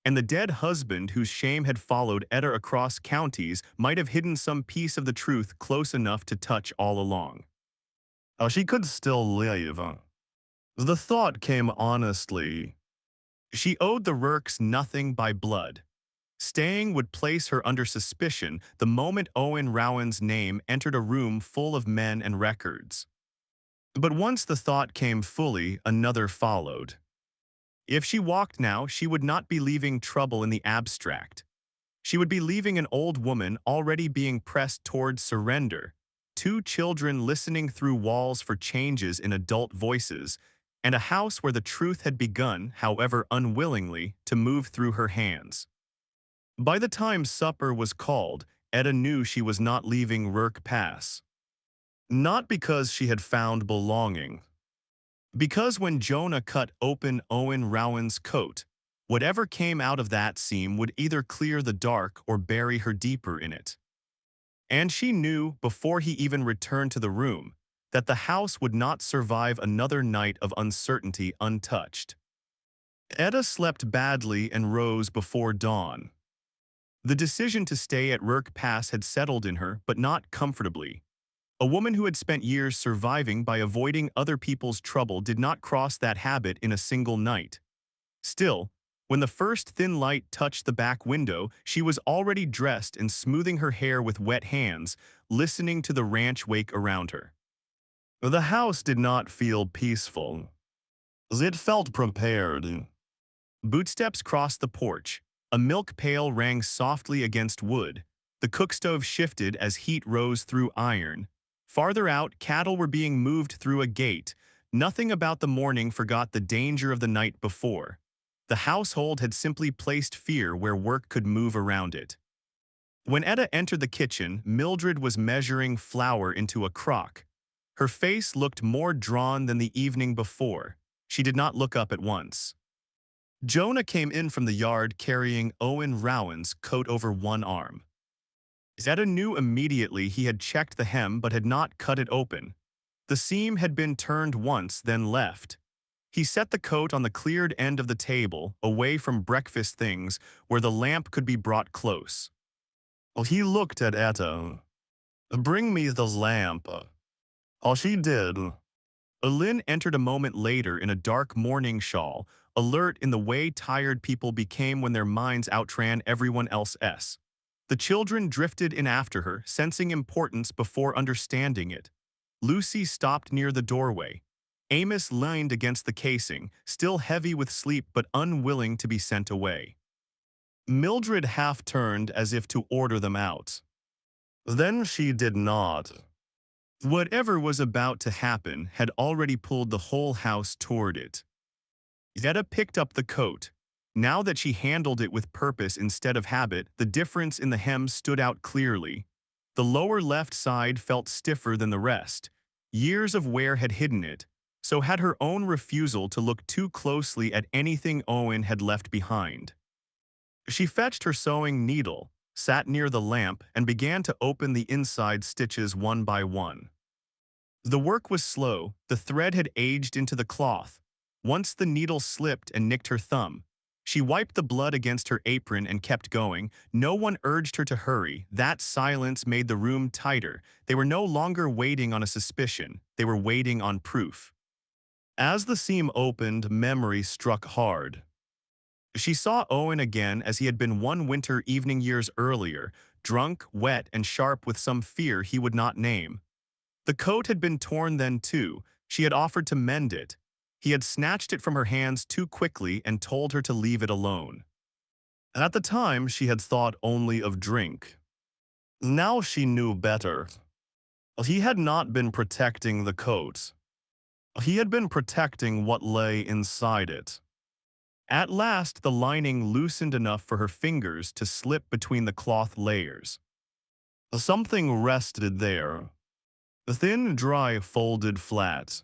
and the dead husband whose shame had followed Etta across counties might have hidden some piece of the truth close enough to touch all along. She could still live. The thought came honestly. She owed the Rourkes nothing by blood. Staying would place her under suspicion the moment Owen Rowan's name entered a room full of men and records. But once the thought came fully, another followed. If she walked now, she would not be leaving trouble in the abstract. She would be leaving an old woman already being pressed toward surrender, two children listening through walls for changes in adult voices, and a house where the truth had begun, however unwillingly, to move through her hands. By the time supper was called, Etta knew she was not leaving Rourke Pass. Not because she had found belonging. Because when Jonah cut open Owen Rowan's coat, whatever came out of that seam would either clear the dark or bury her deeper in it. And she knew, before he even returned to the room, that the house would not survive another night of uncertainty untouched. Etta slept badly and rose before dawn. The decision to stay at Rourke Pass had settled in her, but not comfortably. A woman who had spent years surviving by avoiding other people's trouble did not cross that habit in a single night. Still, when the first thin light touched the back window, she was already dressed and smoothing her hair with wet hands, listening to the ranch wake around her. The house did not feel peaceful. It felt prepared. Bootsteps crossed the porch. A milk pail rang softly against wood. The cookstove shifted as heat rose through iron. Farther out, cattle were being moved through a gate. Nothing about the morning forgot the danger of the night before. The household had simply placed fear where work could move around it. When Etta entered the kitchen, Mildred was measuring flour into a crock. Her face looked more drawn than the evening before. She did not look up at once. Jonah came in from the yard carrying Owen Rowan's coat over one arm. Etta knew immediately he had checked the hem but had not cut it open. The seam had been turned once, then left. He set the coat on the cleared end of the table, away from breakfast things, where the lamp could be brought close. He looked at Etta. "Bring me the lamp." She did. Lynn entered a moment later in a dark morning shawl, alert in the way tired people became when their minds outran everyone else's. The children drifted in after her, sensing importance before understanding it. Lucy stopped near the doorway. Amos leaned against the casing, still heavy with sleep but unwilling to be sent away. Mildred half-turned as if to order them out. Then she did not. Whatever was about to happen had already pulled the whole house toward it. Etta picked up the coat. Now that she handled it with purpose instead of habit, the difference in the hem stood out clearly. The lower left side felt stiffer than the rest. Years of wear had hidden it, so had her own refusal to look too closely at anything Owen had left behind. She fetched her sewing needle, sat near the lamp, and began to open the inside stitches one by one. The work was slow. The thread had aged into the cloth. Once the needle slipped and nicked her thumb. She wiped the blood against her apron and kept going. No one urged her to hurry. That silence made the room tighter. They were no longer waiting on a suspicion. They were waiting on proof. As the seam opened, memory struck hard. She saw Owen again as he had been one winter evening years earlier, drunk, wet, and sharp with some fear he would not name. The coat had been torn then too. She had offered to mend it. He had snatched it from her hands too quickly and told her to leave it alone. At the time, she had thought only of drink. Now she knew better. He had not been protecting the coat. He had been protecting what lay inside it. At last, the lining loosened enough for her fingers to slip between the cloth layers. Something rested there. Thin, dry, folded flat.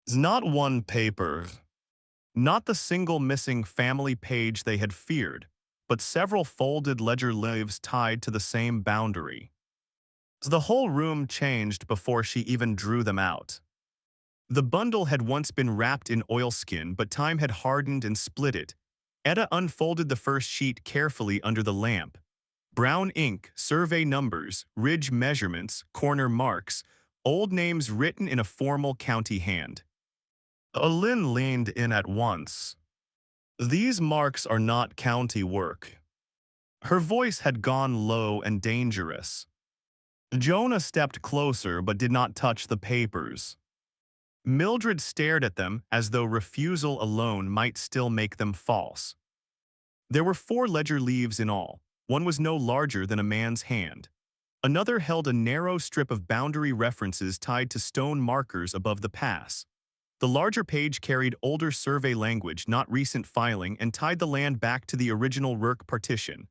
Not one paper. Not the single missing family page they had feared, but several folded ledger leaves tied to the same boundary. The whole room changed before she even drew them out. The bundle had once been wrapped in oilskin, but time had hardened and split it. Etta unfolded the first sheet carefully under the lamp. Brown ink, survey numbers, ridge measurements, corner marks, old names written in a formal county hand. Lynn leaned in at once. "These marks are not county work." Her voice had gone low and dangerous. Jonah stepped closer but did not touch the papers. Mildred stared at them as though refusal alone might still make them false. There were 4 ledger leaves in all. One was no larger than a man's hand. Another held a narrow strip of boundary references tied to stone markers above the pass. The larger page carried older survey language, not recent filing, and tied the land back to the original Rourke partition.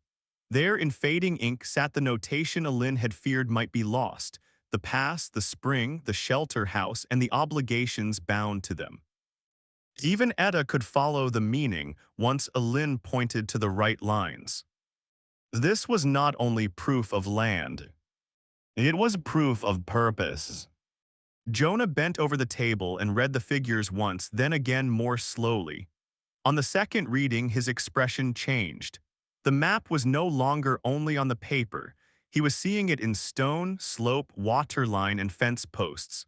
There, in fading ink, sat the notation Lynn had feared might be lost: the pass, the spring, the shelter house, and the obligations bound to them. Even Etta could follow the meaning once Lynn pointed to the right lines. This was not only proof of land. It was proof of purpose. Jonah bent over the table and read the figures once, then again more slowly. On the second reading, his expression changed. The map was no longer only on the paper. He was seeing it in stone, slope, waterline, and fence posts.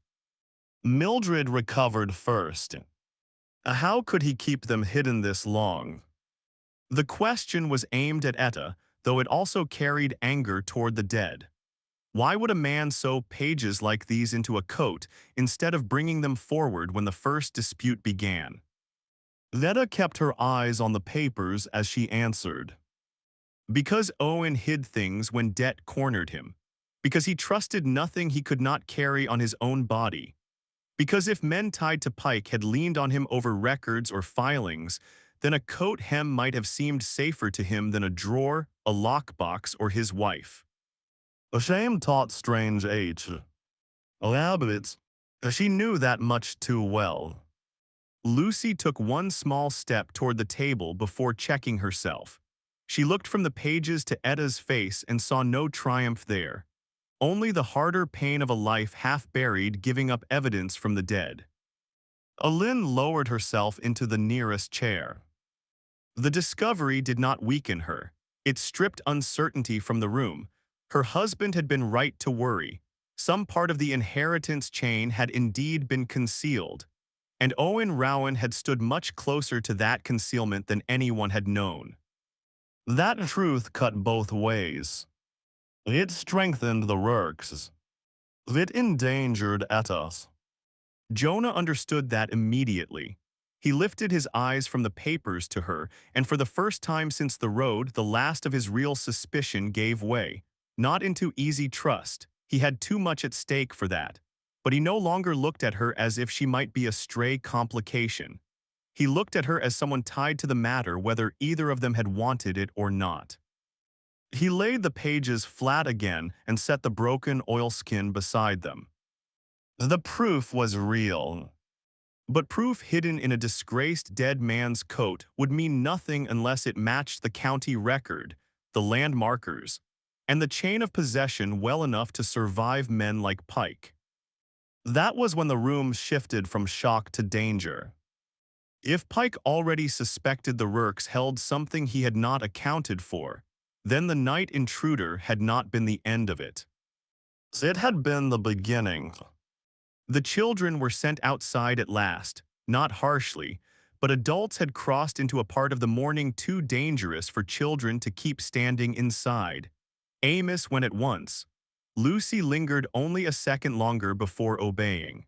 Mildred recovered first. How could he keep them hidden this long? The question was aimed at Etta, though it also carried anger toward the dead. Why would a man sew pages like these into a coat instead of bringing them forward when the first dispute began? Etta kept her eyes on the papers as she answered. Because Owen hid things when debt cornered him. Because he trusted nothing he could not carry on his own body. Because if men tied to Pike had leaned on him over records or filings, then a coat hem might have seemed safer to him than a drawer, a lockbox, or his wife. A shame taught strange age. Elaborate. She knew that much too well. Lucy took one small step toward the table before checking herself. She looked from the pages to Etta's face and saw no triumph there. Only the harder pain of a life half buried, giving up evidence from the dead. Alin lowered herself into the nearest chair. The discovery did not weaken her. It stripped uncertainty from the room. Her husband had been right to worry. Some part of the inheritance chain had indeed been concealed, and Owen Rowan had stood much closer to that concealment than anyone had known. That truth cut both ways. It strengthened the Rurks. It endangered Etos. Jonah understood that immediately. He lifted his eyes from the papers to her, and for the first time since the road, the last of his real suspicion gave way. Not into easy trust. He had too much at stake for that. But he no longer looked at her as if she might be a stray complication. He looked at her as someone tied to the matter, whether either of them had wanted it or not. He laid the pages flat again and set the broken oilskin beside them. The proof was real. But proof hidden in a disgraced dead man's coat would mean nothing unless it matched the county record, the land markers, and the chain of possession well enough to survive men like Pike. That was when the room shifted from shock to danger. If Pike already suspected the Rurks held something he had not accounted for, then the night intruder had not been the end of it. It had been the beginning. The children were sent outside at last, not harshly, but adults had crossed into a part of the morning too dangerous for children to keep standing inside. Amos went at once. Lucy lingered only a second longer before obeying.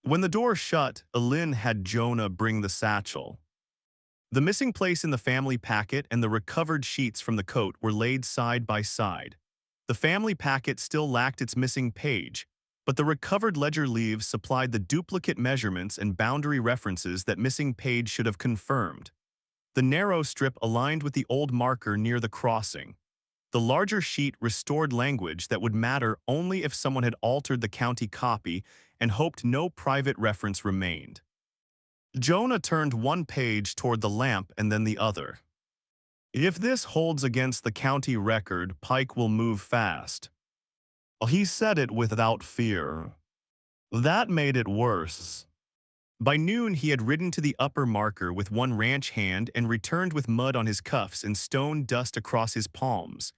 When the door shut, Alin had Jonah bring the satchel. The missing place in the family packet and the recovered sheets from the coat were laid side by side. The family packet still lacked its missing page, but the recovered ledger leaves supplied the duplicate measurements and boundary references that missing page should have confirmed. The narrow strip aligned with the old marker near the crossing. The larger sheet restored language that would matter only if someone had altered the county copy and hoped no private reference remained. Jonah turned one page toward the lamp and then the other. If this holds against the county record, Pike will move fast. He said it without fear. That made it worse. By noon, he had ridden to the upper marker with one ranch hand and returned with mud on his cuffs and stone dust across his palms.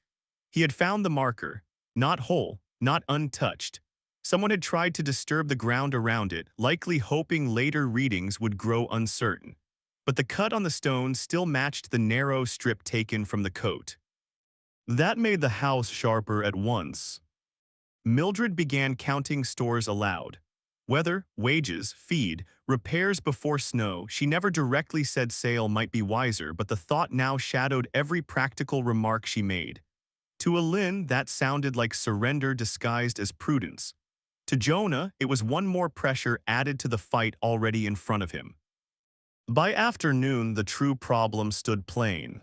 He had found the marker, not whole, not untouched. Someone had tried to disturb the ground around it, likely hoping later readings would grow uncertain. But the cut on the stone still matched the narrow strip taken from the coat. That made the house sharper at once. Mildred began counting stores aloud. Weather, wages, feed, repairs before snow. She never directly said sale might be wiser, but the thought now shadowed every practical remark she made. To Alin, that sounded like surrender disguised as prudence. To Jonah, it was one more pressure added to the fight already in front of him. By afternoon, the true problem stood plain.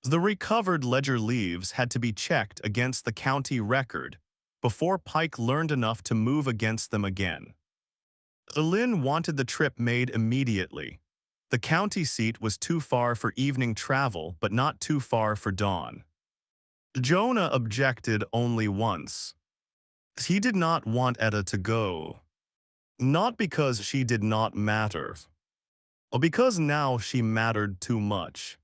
The recovered ledger leaves had to be checked against the county record before Pike learned enough to move against them again. Alin wanted the trip made immediately. The county seat was too far for evening travel, but not too far for dawn. Jonah objected only once. He did not want Etta to go. Not because she did not matter, but because now she mattered too much.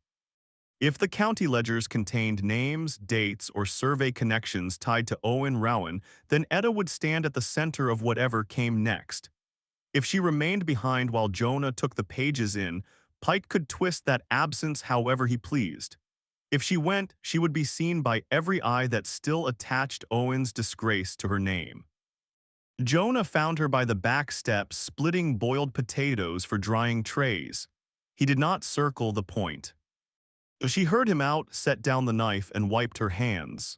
If the county ledgers contained names, dates, or survey connections tied to Owen Rowan, then Etta would stand at the center of whatever came next. If she remained behind while Jonah took the pages in, Pike could twist that absence however he pleased. If she went, she would be seen by every eye that still attached Owen's disgrace to her name. Jonah found her by the back steps splitting boiled potatoes for drying trays. He did not circle the point. She heard him out, set down the knife, and wiped her hands.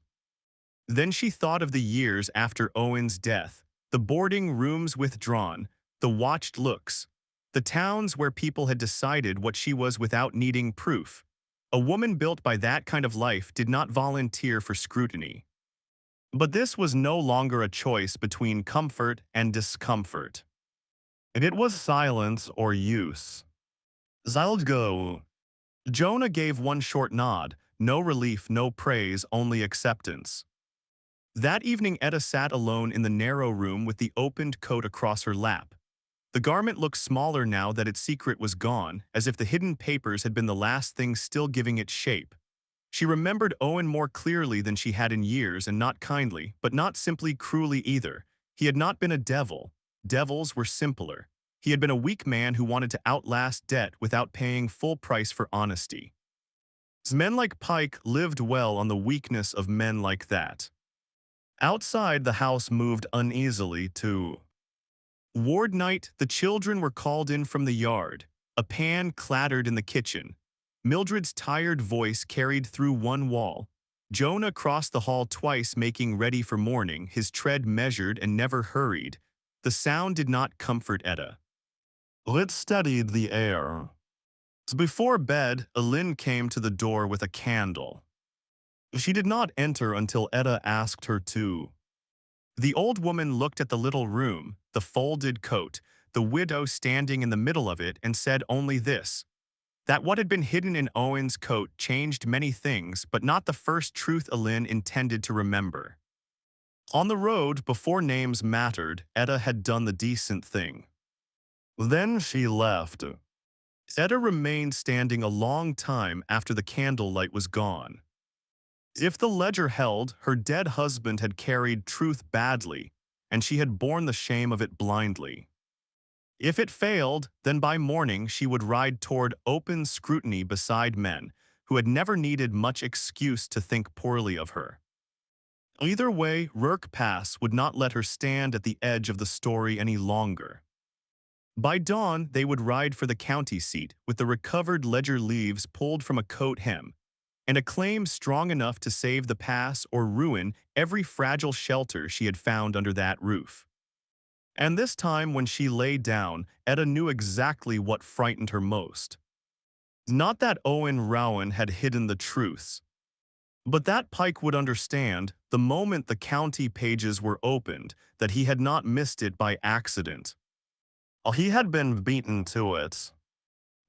Then she thought of the years after Owen's death, The boarding rooms withdrawn, the watched looks, the towns where people had decided what she was without needing proof. A woman built by that kind of life did not volunteer for scrutiny. But this was no longer a choice between comfort and discomfort. It was silence or use. I'll go. Jonah gave one short nod, no relief, no praise, only acceptance. That evening Etta sat alone in the narrow room with the opened coat across her lap. The garment looked smaller now that its secret was gone, as if the hidden papers had been the last thing still giving it shape. She remembered Owen more clearly than she had in years, and not kindly, but not simply cruelly either. He had not been a devil. Devils were simpler. He had been a weak man who wanted to outlast debt without paying full price for honesty. Men like Pike lived well on the weakness of men like that. Outside, the house moved uneasily too. Ward night, the children were called in from the yard. A pan clattered in the kitchen. Mildred's tired voice carried through one wall. Jonah crossed the hall twice, making ready for morning, his tread measured and never hurried. The sound did not comfort Etta. It steadied the air. Before bed, Alin came to the door with a candle. She did not enter until Etta asked her to. The old woman looked at the little room, the folded coat, the widow standing in the middle of it, and said only this: that what had been hidden in Owen's coat changed many things, but not the first truth Alin intended to remember. On the road, before names mattered, Etta had done the decent thing. Then she left. Etta remained standing a long time after the candlelight was gone. If the ledger held, her dead husband had carried truth badly, and she had borne the shame of it blindly. If it failed, then by morning she would ride toward open scrutiny beside men who had never needed much excuse to think poorly of her. Either way, Rourke Pass would not let her stand at the edge of the story any longer. By dawn, they would ride for the county seat with the recovered ledger leaves pulled from a coat hem, and a claim strong enough to save the pass or ruin every fragile shelter she had found under that roof. And this time when she lay down, Etta knew exactly what frightened her most. Not that Owen Rowan had hidden the truths, but that Pike would understand, the moment the county pages were opened, that he had not missed it by accident. He had been beaten to it.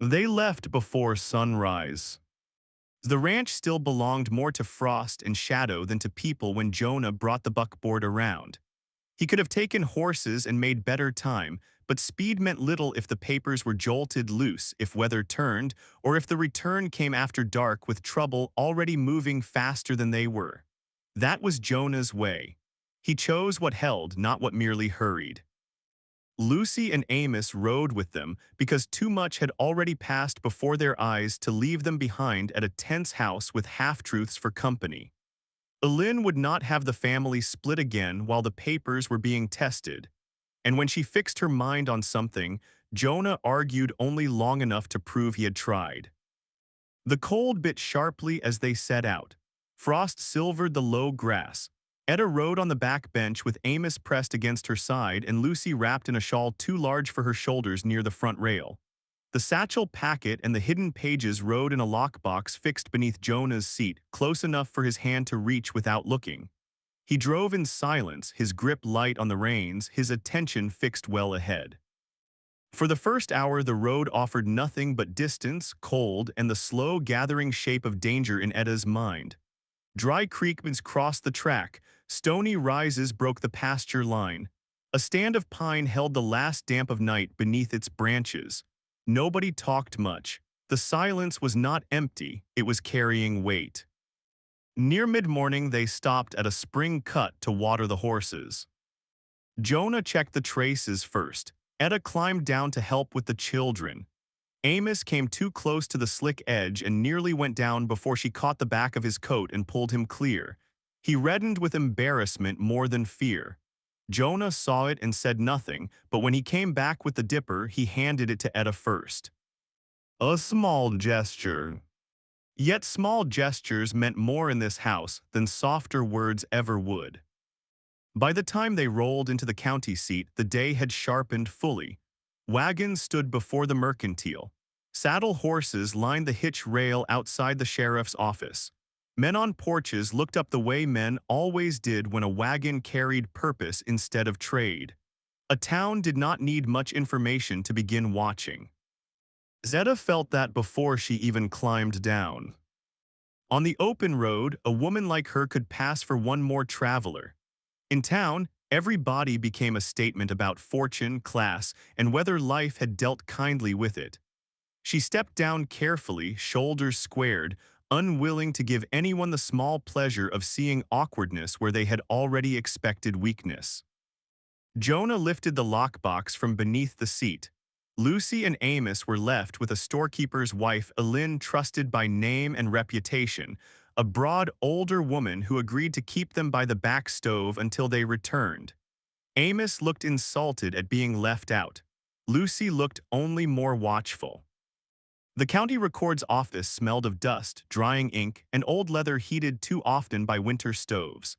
They left before sunrise. The ranch still belonged more to frost and shadow than to people when Jonah brought the buckboard around. He could have taken horses and made better time, but speed meant little if the papers were jolted loose, if weather turned, or if the return came after dark with trouble already moving faster than they were. That was Jonah's way. He chose what held, not what merely hurried. Lucy and Amos rode with them because too much had already passed before their eyes to leave them behind at a tense house with half-truths for company. Alin would not have the family split again while the papers were being tested, and when she fixed her mind on something, Jonah argued only long enough to prove he had tried. The cold bit sharply as they set out. Frost silvered the low grass. Etta rode on the back bench with Amos pressed against her side and Lucy wrapped in a shawl too large for her shoulders near the front rail. The satchel packet and the hidden pages rode in a lockbox fixed beneath Jonah's seat, close enough for his hand to reach without looking. He drove in silence, his grip light on the reins, his attention fixed well ahead. For the first hour, the road offered nothing but distance, cold, and the slow gathering shape of danger in Etta's mind. Dry creeks crossed the track, stony rises broke the pasture line. A stand of pine held the last damp of night beneath its branches. Nobody talked much. The silence was not empty, it was carrying weight. Near mid-morning, they stopped at a spring cut to water the horses. Jonah checked the traces first. Etta climbed down to help with the children. Amos came too close to the slick edge and nearly went down before she caught the back of his coat and pulled him clear. He reddened with embarrassment more than fear. Jonah saw it and said nothing, but when he came back with the dipper, he handed it to Etta first. A small gesture. Yet small gestures meant more in this house than softer words ever would. By the time they rolled into the county seat, the day had sharpened fully. Wagons stood before the mercantile. Saddle horses lined the hitch rail outside the sheriff's office. Men on porches looked up the way men always did when a wagon carried purpose instead of trade. A town did not need much information to begin watching. Zeta felt that before she even climbed down. On the open road, a woman like her could pass for one more traveler. In town, every body became a statement about fortune, class, and whether life had dealt kindly with it. She stepped down carefully, shoulders squared, unwilling to give anyone the small pleasure of seeing awkwardness where they had already expected weakness. Jonah lifted the lockbox from beneath the seat. Lucy and Amos were left with a storekeeper's wife, Elin, trusted by name and reputation, a broad, older woman who agreed to keep them by the back stove until they returned. Amos looked insulted at being left out. Lucy looked only more watchful. The county record's office smelled of dust, drying ink, and old leather heated too often by winter stoves.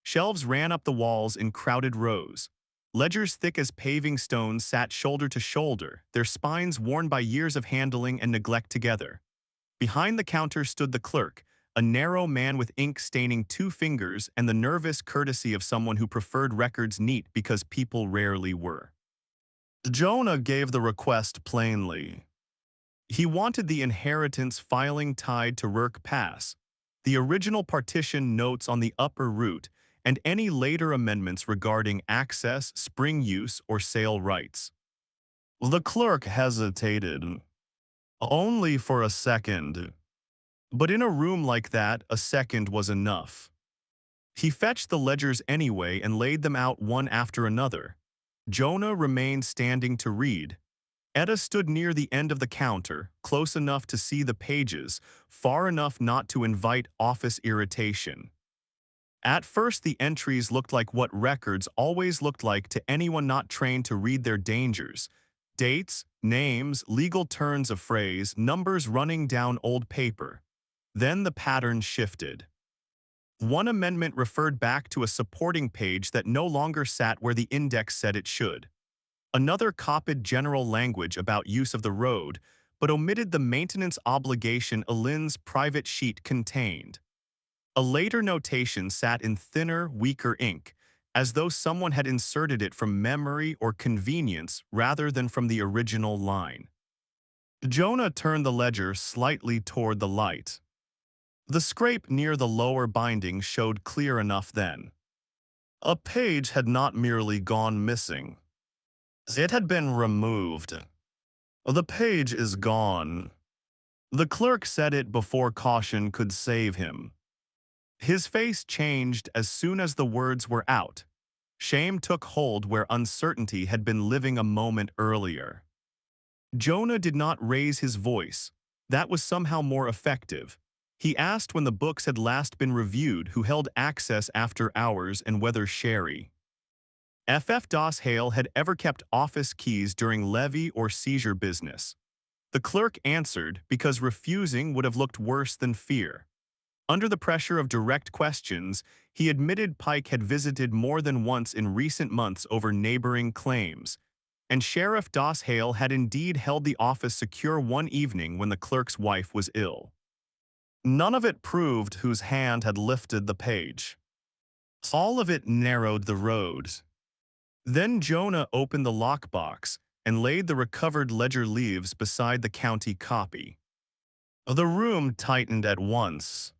Shelves ran up the walls in crowded rows. Ledgers thick as paving stones sat shoulder to shoulder, their spines worn by years of handling and neglect together. Behind the counter stood the clerk, a narrow man with ink staining 2 fingers and the nervous courtesy of someone who preferred records neat because people rarely were. Jonah gave the request plainly. He wanted the inheritance filing tied to Rourke Pass, the original partition notes on the upper route, and any later amendments regarding access, spring use, or sale rights. The clerk hesitated. Only for a second. But in a room like that, a second was enough. He fetched the ledgers anyway and laid them out one after another. Jonah remained standing to read. Etta stood near the end of the counter, close enough to see the pages, far enough not to invite office irritation. At first, the entries looked like what records always looked like to anyone not trained to read their dangers. Dates, names, legal turns of phrase, numbers running down old paper. Then the pattern shifted. One amendment referred back to a supporting page that no longer sat where the index said it should. Another copied general language about use of the road, but omitted the maintenance obligation Elin's private sheet contained. A later notation sat in thinner, weaker ink, as though someone had inserted it from memory or convenience rather than from the original line. Jonah turned the ledger slightly toward the light. The scrape near the lower binding showed clear enough then. A page had not merely gone missing. It had been removed. The page is gone. The clerk said it before caution could save him. His face changed as soon as the words were out. Shame took hold where uncertainty had been living a moment earlier. Jonah did not raise his voice. That was somehow more effective. He asked when the books had last been reviewed, who held access after hours, and whether Sherry F.F. Doss Hale had ever kept office keys during levy or seizure business. The clerk answered because refusing would have looked worse than fear. Under the pressure of direct questions, he admitted Pike had visited more than once in recent months over neighboring claims, and Sheriff Doss Hale had indeed held the office secure one evening when the clerk's wife was ill. None of it proved whose hand had lifted the page. All of it narrowed the road. Then Jonah opened the lockbox and laid the recovered ledger leaves beside the county copy. The room tightened at once.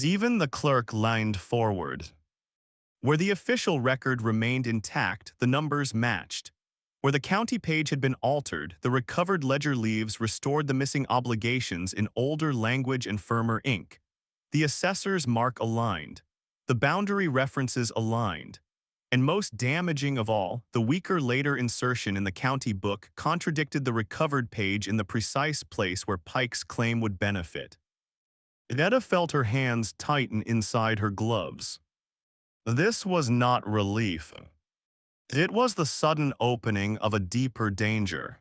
Even the clerk leaned forward. Where the official record remained intact, the numbers matched. Where the county page had been altered, the recovered ledger leaves restored the missing obligations in older language and firmer ink. The assessor's mark aligned. The boundary references aligned. And most damaging of all, the weaker later insertion in the county book contradicted the recovered page in the precise place where Pike's claim would benefit. Etta felt her hands tighten inside her gloves. This was not relief. It was the sudden opening of a deeper danger.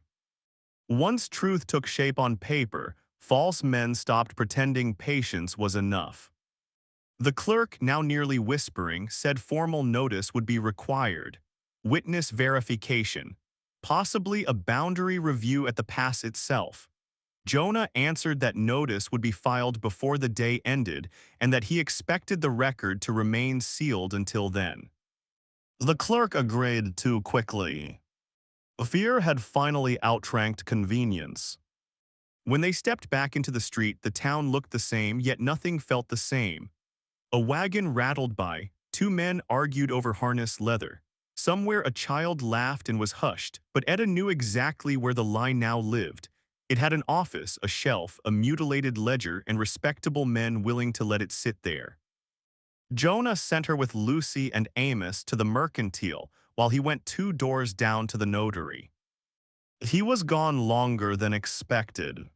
Once truth took shape on paper, false men stopped pretending patience was enough. The clerk, now nearly whispering, said formal notice would be required. Witness verification. Possibly a boundary review at the pass itself. Jonah answered that notice would be filed before the day ended and that he expected the record to remain sealed until then. The clerk agreed too quickly. Fear had finally outranked convenience. When they stepped back into the street, the town looked the same, yet nothing felt the same. A wagon rattled by, two men argued over harness leather. Somewhere a child laughed and was hushed, but Etta knew exactly where the lie now lived. It had an office, a shelf, a mutilated ledger, and respectable men willing to let it sit there. Jonah sent her with Lucy and Amos to the mercantile, while he went 2 doors down to the notary. He was gone longer than expected.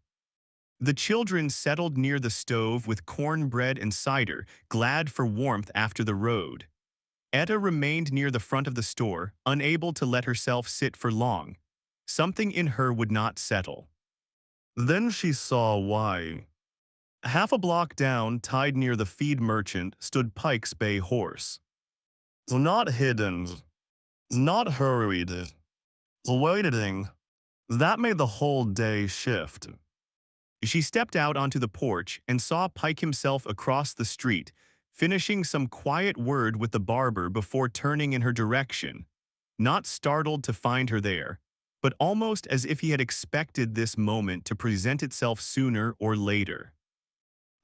The children settled near the stove with cornbread and cider, glad for warmth after the road. Etta remained near the front of the store, unable to let herself sit for long. Something in her would not settle. Then she saw why. Half a block down, tied near the feed merchant, stood Pike's bay horse. Not hidden, not hurried, waiting. That made the whole day shift. She stepped out onto the porch and saw Pike himself across the street, finishing some quiet word with the barber before turning in her direction. Not startled to find her there, but almost as if he had expected this moment to present itself sooner or later.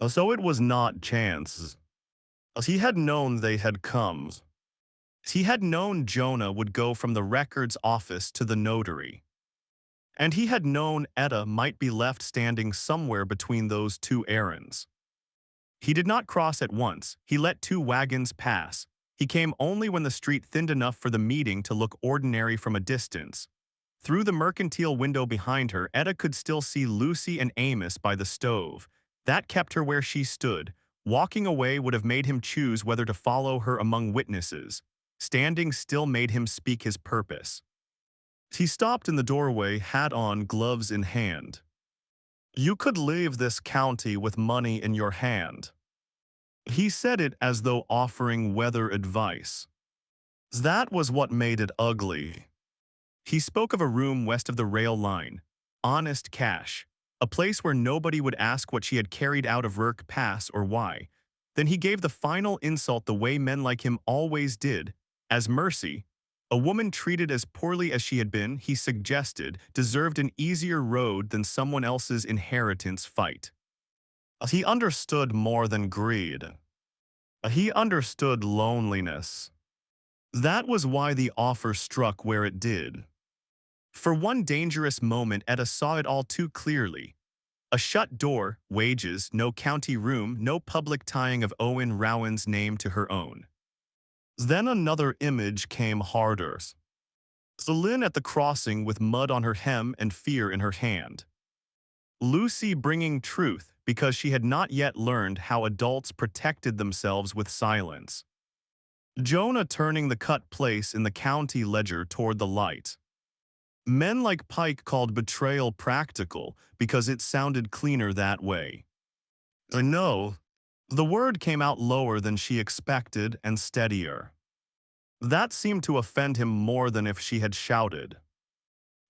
So it was not chance. He had known they had come. He had known Jonah would go from the records office to the notary. And he had known Etta might be left standing somewhere between those two errands. He did not cross at once. He let 2 wagons pass. He came only when the street thinned enough for the meeting to look ordinary from a distance. Through the mercantile window behind her, Etta could still see Lucy and Amos by the stove. That kept her where she stood. Walking away would have made him choose whether to follow her among witnesses. Standing still made him speak his purpose. He stopped in the doorway, hat on, gloves in hand. You could leave this county with money in your hand. He said it as though offering weather advice. That was what made it ugly. He spoke of a room west of the rail line, honest cash, a place where nobody would ask what she had carried out of Rourke Pass or why. Then he gave the final insult the way men like him always did, as mercy. A woman treated as poorly as she had been, he suggested, deserved an easier road than someone else's inheritance fight. He understood more than greed. He understood loneliness. That was why the offer struck where it did. For one dangerous moment, Etta saw it all too clearly. A shut door, wages, no county room, no public tying of Owen Rowan's name to her own. Then another image came harder. Celine at the crossing with mud on her hem and fear in her hand. Lucy bringing truth because she had not yet learned how adults protected themselves with silence. Jonah turning the cut place in the county ledger toward the light. Men like Pike called betrayal practical because it sounded cleaner that way. I know. The word came out lower than she expected and steadier. That seemed to offend him more than if she had shouted.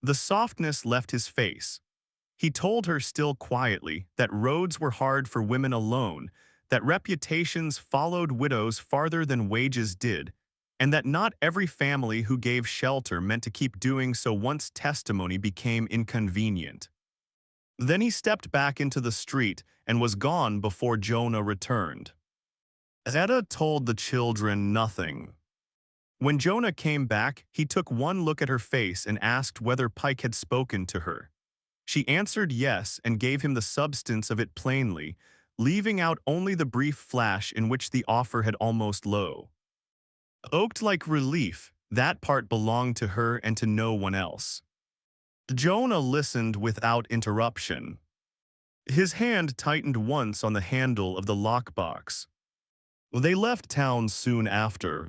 The softness left his face. He told her still quietly that roads were hard for women alone, that reputations followed widows farther than wages did, and that not every family who gave shelter meant to keep doing so once testimony became inconvenient. Then he stepped back into the street and was gone before Jonah returned. Etta told the children nothing. When Jonah came back, he took one look at her face and asked whether Pike had spoken to her. She answered yes and gave him the substance of it plainly, leaving out only the brief flash in which the offer had almost low. Oaked like relief, that part belonged to her and to no one else. Jonah listened without interruption. His hand tightened once on the handle of the lockbox. They left town soon after.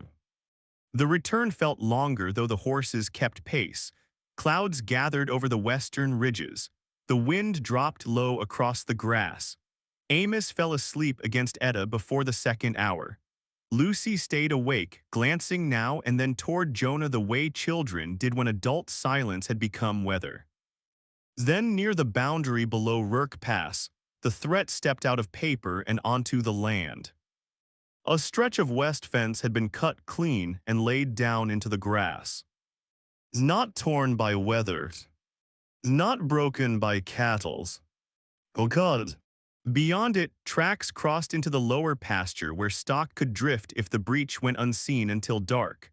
The return felt longer, though the horses kept pace. Clouds gathered over the western ridges. The wind dropped low across the grass. Amos fell asleep against Etta before the second hour. Lucy stayed awake, glancing now and then toward Jonah the way children did when adult silence had become weather. Then near the boundary below Rourke Pass, the threat stepped out of paper and onto the land. A stretch of west fence had been cut clean and laid down into the grass. Not torn by weather, not broken by cattles. Oh God. Beyond it, tracks crossed into the lower pasture where stock could drift if the breach went unseen until dark.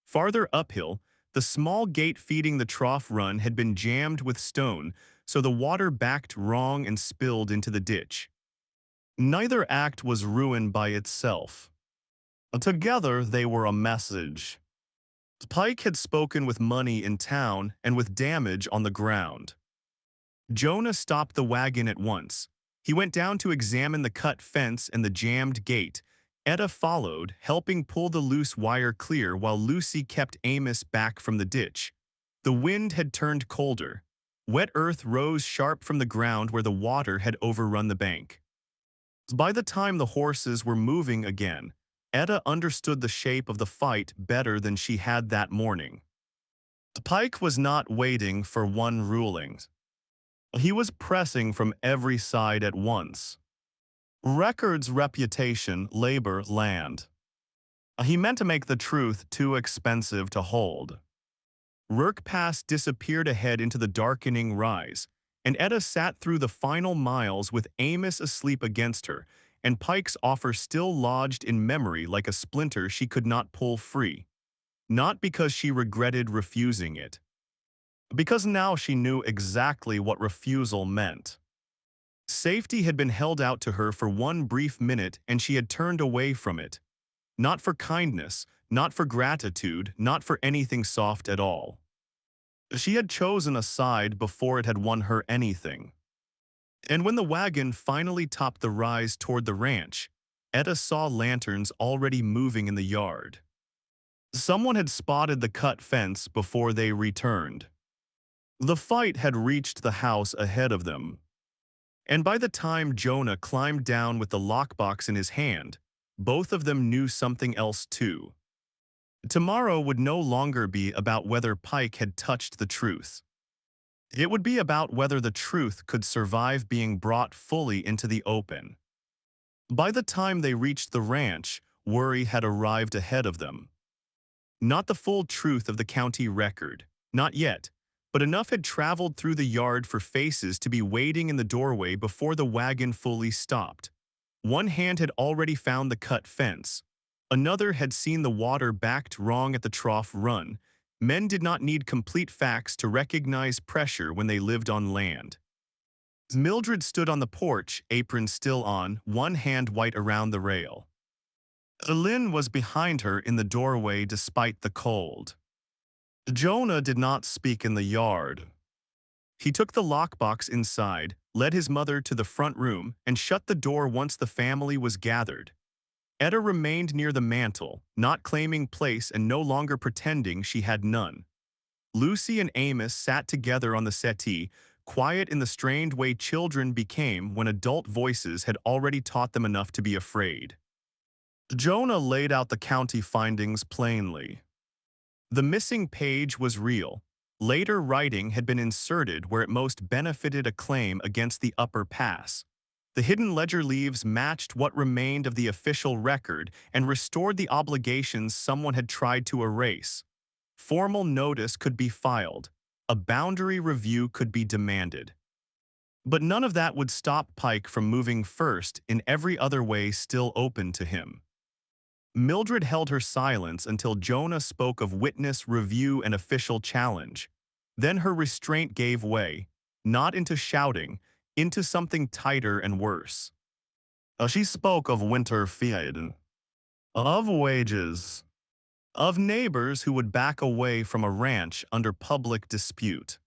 Farther uphill, the small gate feeding the trough run had been jammed with stone, so the water backed wrong and spilled into the ditch. Neither act was ruin by itself. Together they were a message. Pike had spoken with money in town and with damage on the ground. Jonah stopped the wagon at once. He went down to examine the cut fence and the jammed gate. Etta followed, helping pull the loose wire clear while Lucy kept Amos back from the ditch. The wind had turned colder. Wet earth rose sharp from the ground where the water had overrun the bank. By the time the horses were moving again, Etta understood the shape of the fight better than she had that morning. Pike was not waiting for one ruling. He was pressing from every side at once. Records, reputation, labor, land. He meant to make the truth too expensive to hold. Rourke Pass disappeared ahead into the darkening rise, and Etta sat through the final miles with Amos asleep against her, and Pike's offer still lodged in memory like a splinter she could not pull free. Not because she regretted refusing it, because now she knew exactly what refusal meant. Safety had been held out to her for one brief minute and she had turned away from it. Not for kindness, not for gratitude, not for anything soft at all. She had chosen a side before it had won her anything. And when the wagon finally topped the rise toward the ranch, Etta saw lanterns already moving in the yard. Someone had spotted the cut fence before they returned. The fight had reached the house ahead of them. And by the time Jonah climbed down with the lockbox in his hand, both of them knew something else too. Tomorrow would no longer be about whether Pike had touched the truth. It would be about whether the truth could survive being brought fully into the open. By the time they reached the ranch, worry had arrived ahead of them. Not the full truth of the county record, not yet, but enough had traveled through the yard for faces to be waiting in the doorway before the wagon fully stopped. One hand had already found the cut fence. Another had seen the water backed wrong at the trough run. Men did not need complete facts to recognize pressure when they lived on land. Mildred stood on the porch, apron still on, one hand white around the rail. Lynn was behind her in the doorway despite the cold. Jonah did not speak in the yard. He took the lockbox inside, led his mother to the front room, and shut the door once the family was gathered. Etta remained near the mantel, not claiming place and no longer pretending she had none. Lucy and Amos sat together on the settee, quiet in the strained way children became when adult voices had already taught them enough to be afraid. Jonah laid out the county findings plainly. The missing page was real. Later writing had been inserted where it most benefited a claim against the upper pass. The hidden ledger leaves matched what remained of the official record and restored the obligations someone had tried to erase. Formal notice could be filed. A boundary review could be demanded. But none of that would stop Pike from moving first in every other way still open to him. Mildred held her silence until Jonah spoke of witness review and official challenge. Then her restraint gave way, not into shouting, into something tighter and worse. She spoke of winter feed, of wages, of neighbors who would back away from a ranch under public dispute,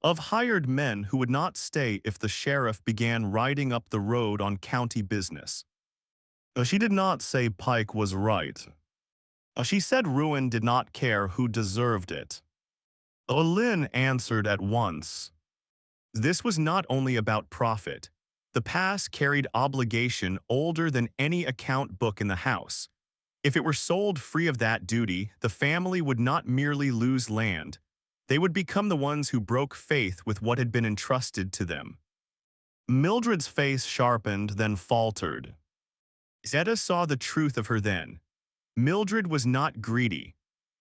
of hired men who would not stay if the sheriff began riding up the road on county business. She did not say Pike was right. She said ruin did not care who deserved it. Lynn answered at once. This was not only about profit. The pass carried obligation older than any account book in the house. If it were sold free of that duty, the family would not merely lose land. They would become the ones who broke faith with what had been entrusted to them. Mildred's face sharpened, then faltered. Zetta saw the truth of her then. Mildred was not greedy.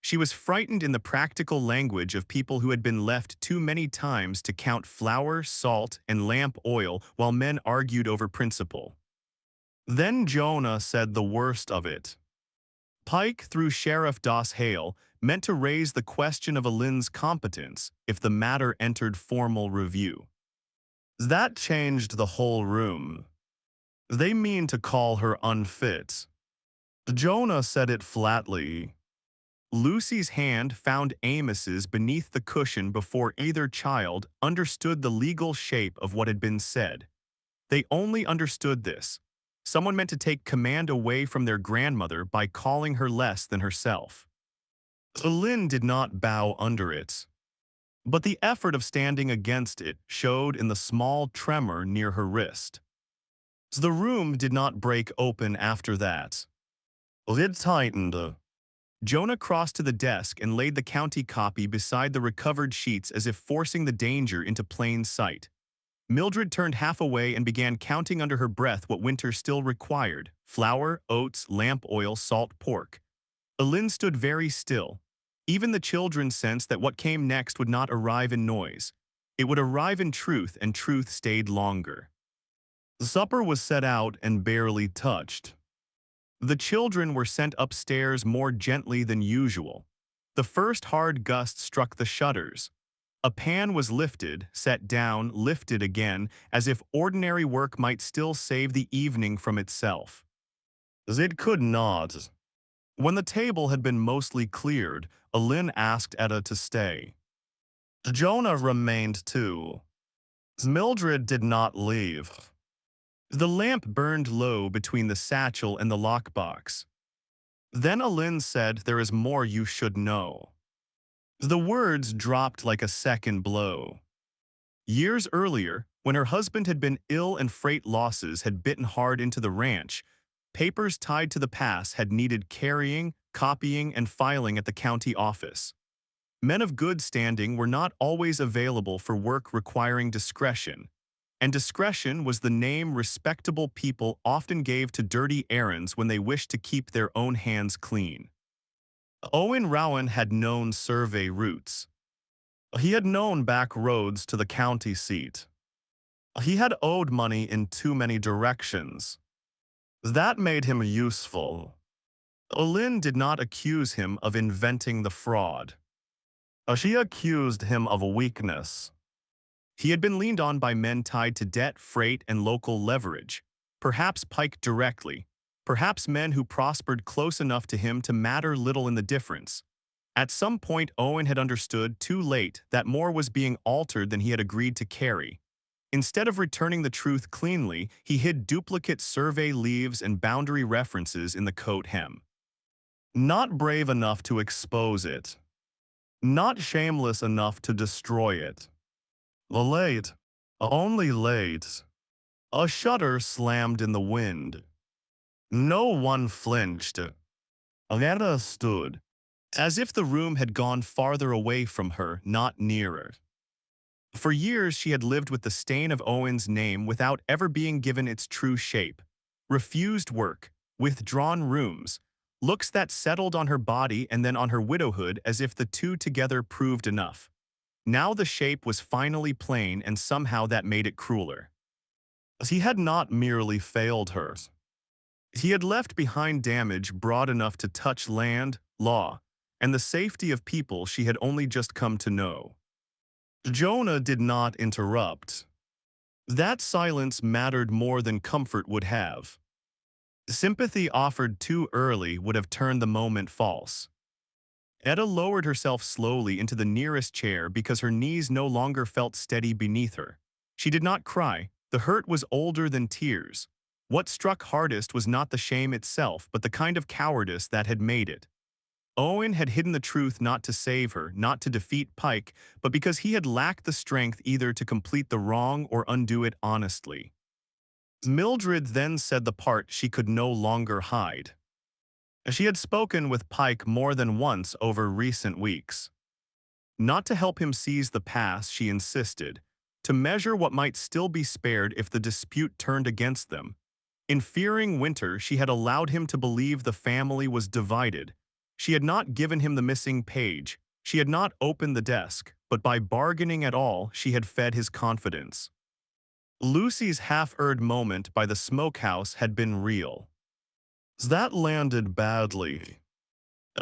She was frightened in the practical language of people who had been left too many times to count flour, salt, and lamp oil while men argued over principle. Then Jonah said the worst of it. Pike, through Sheriff Doss Hale, meant to raise the question of Alin's competence if the matter entered formal review. That changed the whole room. They mean to call her unfit. Jonah said it flatly. Lucy's hand found Amos's beneath the cushion before either child understood the legal shape of what had been said. They only understood this. Someone meant to take command away from their grandmother by calling her less than herself. Alin did not bow under it, but the effort of standing against it showed in the small tremor near her wrist. The room did not break open after that. It tightened. Jonah crossed to the desk and laid the county copy beside the recovered sheets as if forcing the danger into plain sight. Mildred turned half away and began counting under her breath what winter still required: flour, oats, lamp oil, salt, pork. Alin stood very still. Even the children sensed that what came next would not arrive in noise. It would arrive in truth, and truth stayed longer. Supper was set out and barely touched. The children were sent upstairs more gently than usual. The first hard gust struck the shutters. A pan was lifted, set down, lifted again, as if ordinary work might still save the evening from itself. It could not. When the table had been mostly cleared, Alin asked Etta to stay. Jonah remained too. Mildred did not leave. The lamp burned low between the satchel and the lockbox. Then Alin said, "There is more you should know." The words dropped like a second blow. Years earlier, when her husband had been ill and freight losses had bitten hard into the ranch, papers tied to the pass had needed carrying, copying, and filing at the county office. Men of good standing were not always available for work requiring discretion, and discretion was the name respectable people often gave to dirty errands when they wished to keep their own hands clean. Owen Rowan had known survey routes. He had known back roads to the county seat. He had owed money in too many directions. That made him useful. Alin did not accuse him of inventing the fraud. She accused him of weakness. He had been leaned on by men tied to debt, freight, and local leverage, perhaps Pike directly, perhaps men who prospered close enough to him to matter little in the difference. At some point, Owen had understood, too late, that more was being altered than he had agreed to carry. Instead of returning the truth cleanly, he hid duplicate survey leaves and boundary references in the coat hem. Not brave enough to expose it. Not shameless enough to destroy it. Late. Only late. A shutter slammed in the wind. No one flinched. Anna stood, as if the room had gone farther away from her, not nearer. For years she had lived with the stain of Owen's name without ever being given its true shape. Refused work, withdrawn rooms, looks that settled on her body and then on her widowhood as if the two together proved enough. Now the shape was finally plain, and somehow that made it crueler. He had not merely failed her. He had left behind damage broad enough to touch land, law, and the safety of people she had only just come to know. Jonah did not interrupt. That silence mattered more than comfort would have. Sympathy offered too early would have turned the moment false. Etta lowered herself slowly into the nearest chair because her knees no longer felt steady beneath her. She did not cry. The hurt was older than tears. What struck hardest was not the shame itself, but the kind of cowardice that had made it. Owen had hidden the truth not to save her, not to defeat Pike, but because he had lacked the strength either to complete the wrong or undo it honestly. Mildred then said the part she could no longer hide. She had spoken with Pike more than once over recent weeks. Not to help him seize the pass, she insisted, to measure what might still be spared if the dispute turned against them. In fearing Winter, she had allowed him to believe the family was divided. She had not given him the missing page. She had not opened the desk, but by bargaining at all, she had fed his confidence. Lucy's half-eared moment by the smokehouse had been real. That landed badly.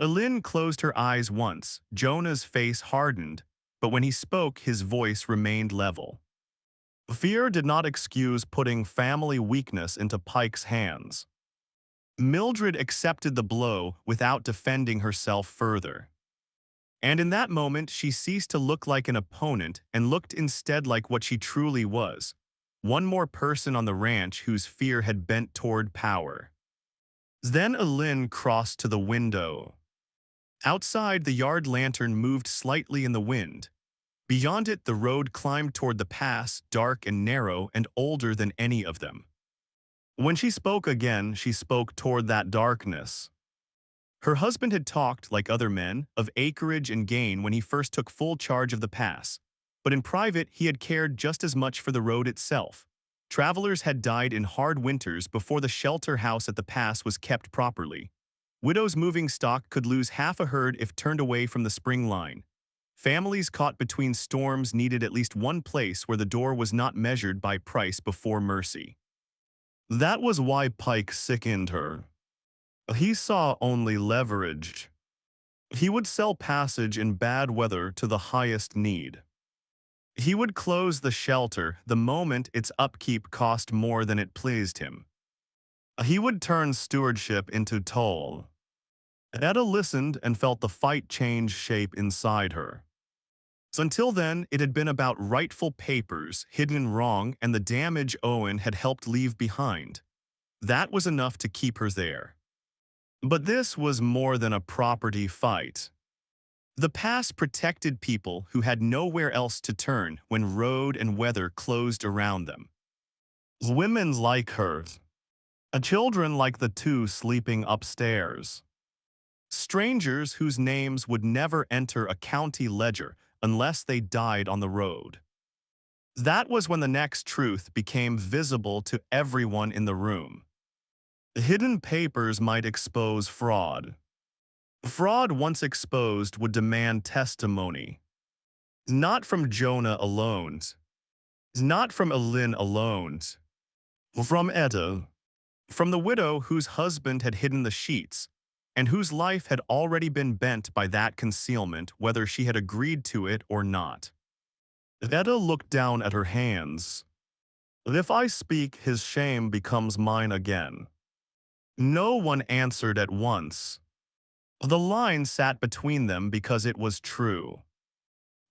Lynn closed her eyes once. Jonah's face hardened, but when he spoke, his voice remained level. Fear did not excuse putting family weakness into Pike's hands. Mildred accepted the blow without defending herself further. And in that moment, she ceased to look like an opponent and looked instead like what she truly was, one more person on the ranch whose fear had bent toward power. Then Lynn crossed to the window. Outside, the yard lantern moved slightly in the wind. Beyond it, the road climbed toward the pass, dark and narrow and older than any of them. When she spoke again, she spoke toward that darkness. Her husband had talked, like other men, of acreage and gain when he first took full charge of the pass, but in private he had cared just as much for the road itself. Travelers had died in hard winters before the shelter house at the pass was kept properly. Widows' moving stock could lose half a herd if turned away from the spring line. Families caught between storms needed at least one place where the door was not measured by price before mercy. That was why Pike sickened her. He saw only leverage. He would sell passage in bad weather to the highest need. He would close the shelter the moment its upkeep cost more than it pleased him. He would turn stewardship into toll. Etta listened and felt the fight change shape inside her. So until then, it had been about rightful papers, hidden wrong, and the damage Owen had helped leave behind. That was enough to keep her there. But this was more than a property fight. The pass protected people who had nowhere else to turn when road and weather closed around them. Women like her. Children like the two sleeping upstairs. Strangers whose names would never enter a county ledger unless they died on the road. That was when the next truth became visible to everyone in the room. Hidden papers might expose fraud. Fraud once exposed would demand testimony. Not from Jonah alone. Not from Lynn alone. From Etta. From the widow whose husband had hidden the sheets, and whose life had already been bent by that concealment whether she had agreed to it or not. Etta looked down at her hands. If I speak, his shame becomes mine again. No one answered at once. The line sat between them because it was true.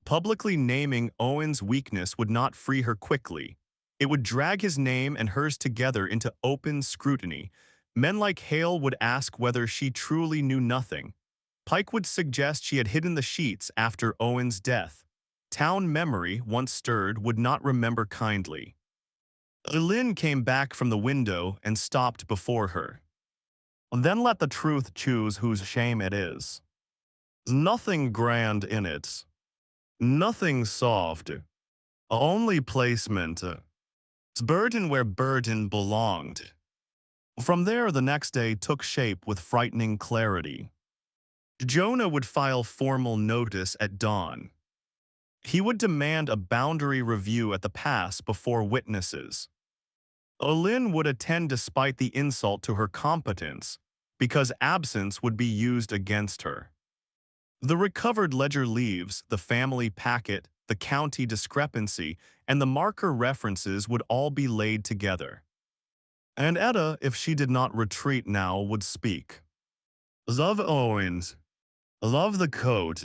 Publicly naming Owen's weakness would not free her quickly. It would drag his name and hers together into open scrutiny. Men like Hale would ask whether she truly knew nothing. Pike would suggest she had hidden the sheets after Owen's death. Town memory, once stirred, would not remember kindly. Lynn came back from the window and stopped before her. Then let the truth choose whose shame it is. Nothing grand in it. Nothing soft. Only placement. Burden where burden belonged. From there, the next day took shape with frightening clarity. Jonah would file formal notice at dawn. He would demand a boundary review at the pass before witnesses. Lynn would attend despite the insult to her competence, because absence would be used against her. The recovered ledger leaves, the family packet, the county discrepancy, and the marker references would all be laid together. And Etta, if she did not retreat now, would speak. Love Owens. Love the coat.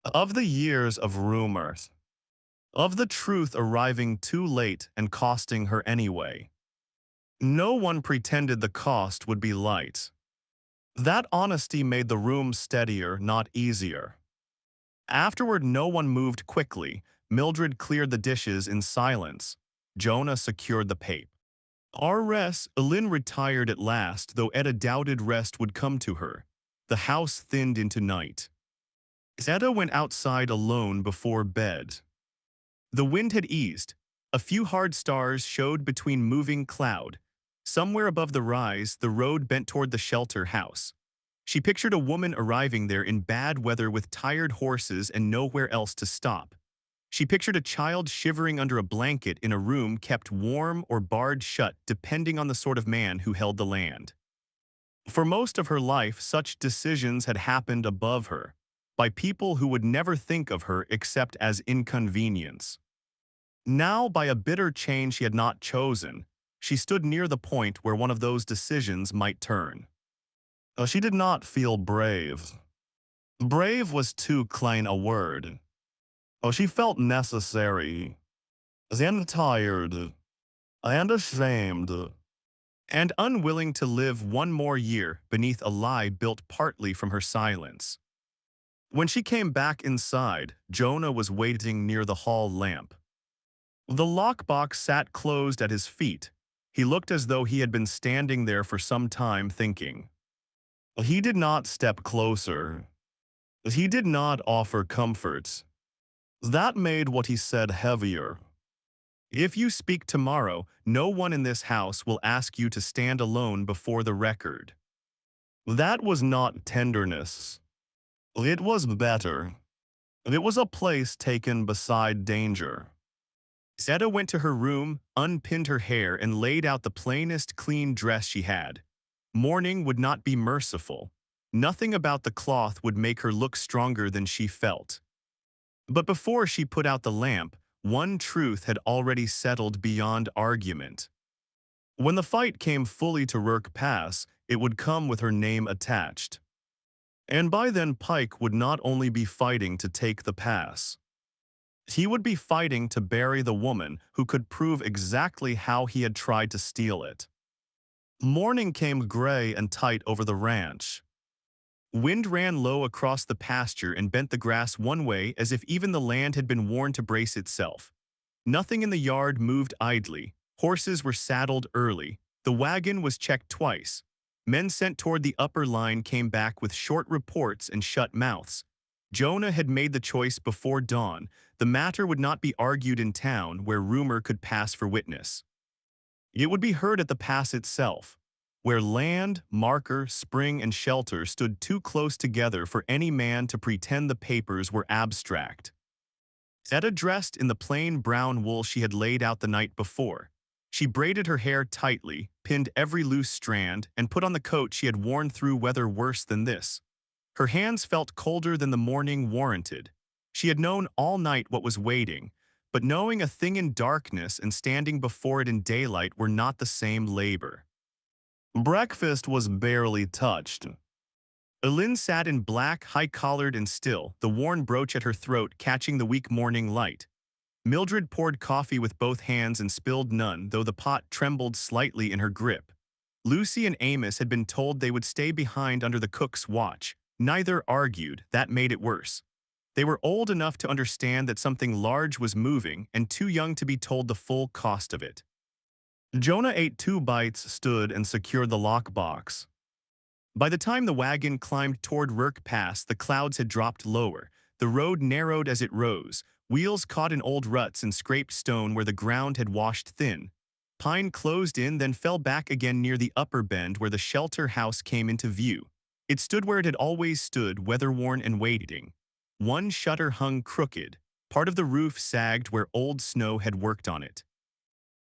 Of the years of rumors. Of the truth arriving too late and costing her anyway. No one pretended the cost would be light. That honesty made the room steadier, not easier. Afterward, no one moved quickly. Mildred cleared the dishes in silence. Jonah secured the pape. R.S. Elin retired at last, though Etta doubted rest would come to her. The house thinned into night. Etta went outside alone before bed. The wind had eased. A few hard stars showed between moving cloud. Somewhere above the rise, the road bent toward the shelter house. She pictured a woman arriving there in bad weather with tired horses and nowhere else to stop. She pictured a child shivering under a blanket in a room kept warm or barred shut depending on the sort of man who held the land. For most of her life, such decisions had happened above her, by people who would never think of her except as inconvenience. Now, by a bitter change she had not chosen, she stood near the point where one of those decisions might turn. She did not feel brave. Brave was too klein a word. She felt necessary, and tired, and ashamed, and unwilling to live one more year beneath a lie built partly from her silence. When she came back inside, Jonah was waiting near the hall lamp. The lockbox sat closed at his feet. He looked as though he had been standing there for some time thinking. He did not step closer. He did not offer comfort. That made what he said heavier. If you speak tomorrow, no one in this house will ask you to stand alone before the record. That was not tenderness. It was better. It was a place taken beside danger. Zeta went to her room, unpinned her hair, and laid out the plainest clean dress she had. Mourning would not be merciful. Nothing about the cloth would make her look stronger than she felt. But before she put out the lamp, one truth had already settled beyond argument. When the fight came fully to Rourke Pass, it would come with her name attached. And by then Pike would not only be fighting to take the pass. He would be fighting to bury the woman who could prove exactly how he had tried to steal it. Morning came gray and tight over the ranch. Wind ran low across the pasture and bent the grass one way as if even the land had been worn to brace itself. Nothing in the yard moved idly. Horses were saddled early. The wagon was checked twice. Men sent toward the upper line came back with short reports and shut mouths. Jonah had made the choice before dawn. The matter would not be argued in town where rumor could pass for witness. It would be heard at the pass itself, where land, marker, spring, and shelter stood too close together for any man to pretend the papers were abstract. Etta dressed in the plain brown wool she had laid out the night before. She braided her hair tightly, pinned every loose strand, and put on the coat she had worn through weather worse than this. Her hands felt colder than the morning warranted. She had known all night what was waiting, but knowing a thing in darkness and standing before it in daylight were not the same labor. Breakfast was barely touched. Elin sat in black, high-collared and still, the worn brooch at her throat catching the weak morning light. Mildred poured coffee with both hands and spilled none, though the pot trembled slightly in her grip. Lucy and Amos had been told they would stay behind under the cook's watch. Neither argued. That made it worse. They were old enough to understand that something large was moving and too young to be told the full cost of it. Jonah ate 2 bites, stood, and secured the lockbox. By the time the wagon climbed toward Rourke Pass, the clouds had dropped lower. The road narrowed as it rose. Wheels caught in old ruts and scraped stone where the ground had washed thin. Pine closed in, then fell back again near the upper bend where the shelter house came into view. It stood where it had always stood, weather-worn and waiting. One shutter hung crooked. Part of the roof sagged where old snow had worked on it.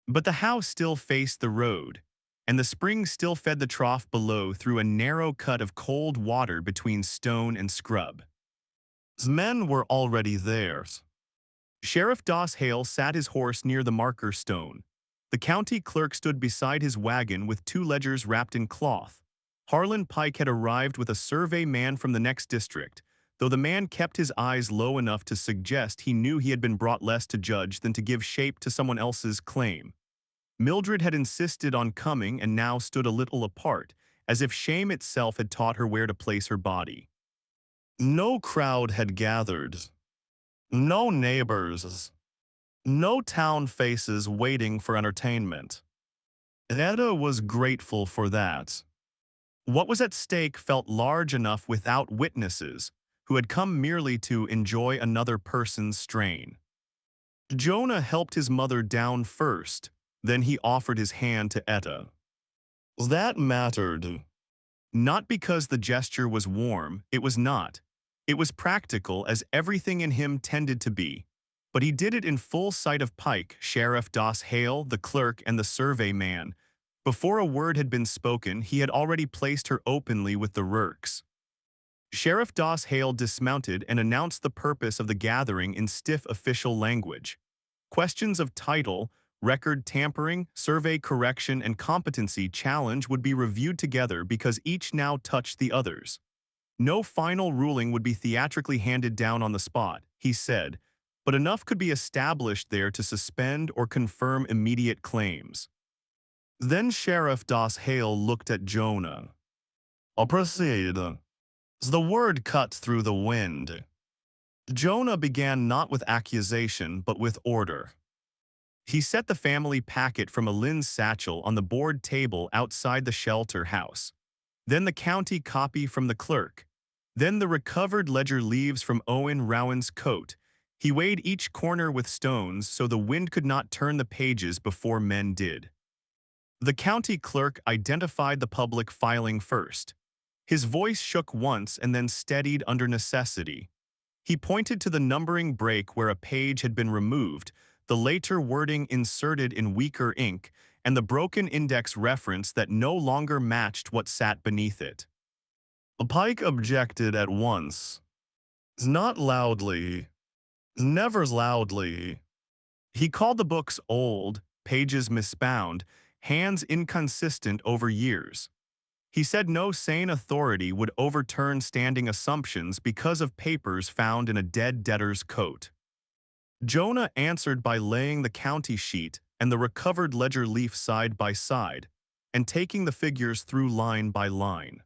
But the house still faced the road, and the spring still fed the trough below through a narrow cut of cold water between stone and scrub. Men were already there. Sheriff Doss Hale sat his horse near the marker stone. The county clerk stood beside his wagon with 2 ledgers wrapped in cloth. Harlan Pike had arrived with a survey man from the next district, though the man kept his eyes low enough to suggest he knew he had been brought less to judge than to give shape to someone else's claim. Mildred had insisted on coming and now stood a little apart, as if shame itself had taught her where to place her body. No crowd had gathered. No neighbors. No town faces waiting for entertainment. Etta was grateful for that. What was at stake felt large enough without witnesses, who had come merely to enjoy another person's strain. Jonah helped his mother down first, then he offered his hand to Etta. That mattered. Not because the gesture was warm, it was not. It was practical as everything in him tended to be. But he did it in full sight of Pike, Sheriff Doss Hale, the clerk, and the survey man. Before a word had been spoken, he had already placed her openly with the Rurks. Sheriff Doss Hale dismounted and announced the purpose of the gathering in stiff official language. Questions of title, record tampering, survey correction, and competency challenge would be reviewed together because each now touched the others. No final ruling would be theatrically handed down on the spot, he said, but enough could be established there to suspend or confirm immediate claims. Then Sheriff Doss Hale looked at Jonah. I'll proceed. The word cut through the wind. Jonah began not with accusation, but with order. He set the family packet from a Lynn's satchel on the board table outside the shelter house. Then the county copy from the clerk. Then the recovered ledger leaves from Owen Rowan's coat. He weighed each corner with stones so the wind could not turn the pages before men did. The county clerk identified the public filing first. His voice shook once and then steadied under necessity. He pointed to the numbering break where a page had been removed, the later wording inserted in weaker ink, and the broken index reference that no longer matched what sat beneath it. Pike objected at once. Not loudly. Never loudly. He called the books old, pages misbound, hands inconsistent over years. He said no sane authority would overturn standing assumptions because of papers found in a dead debtor's coat. Jonah answered by laying the county sheet and the recovered ledger leaf side by side, and taking the figures through line by line.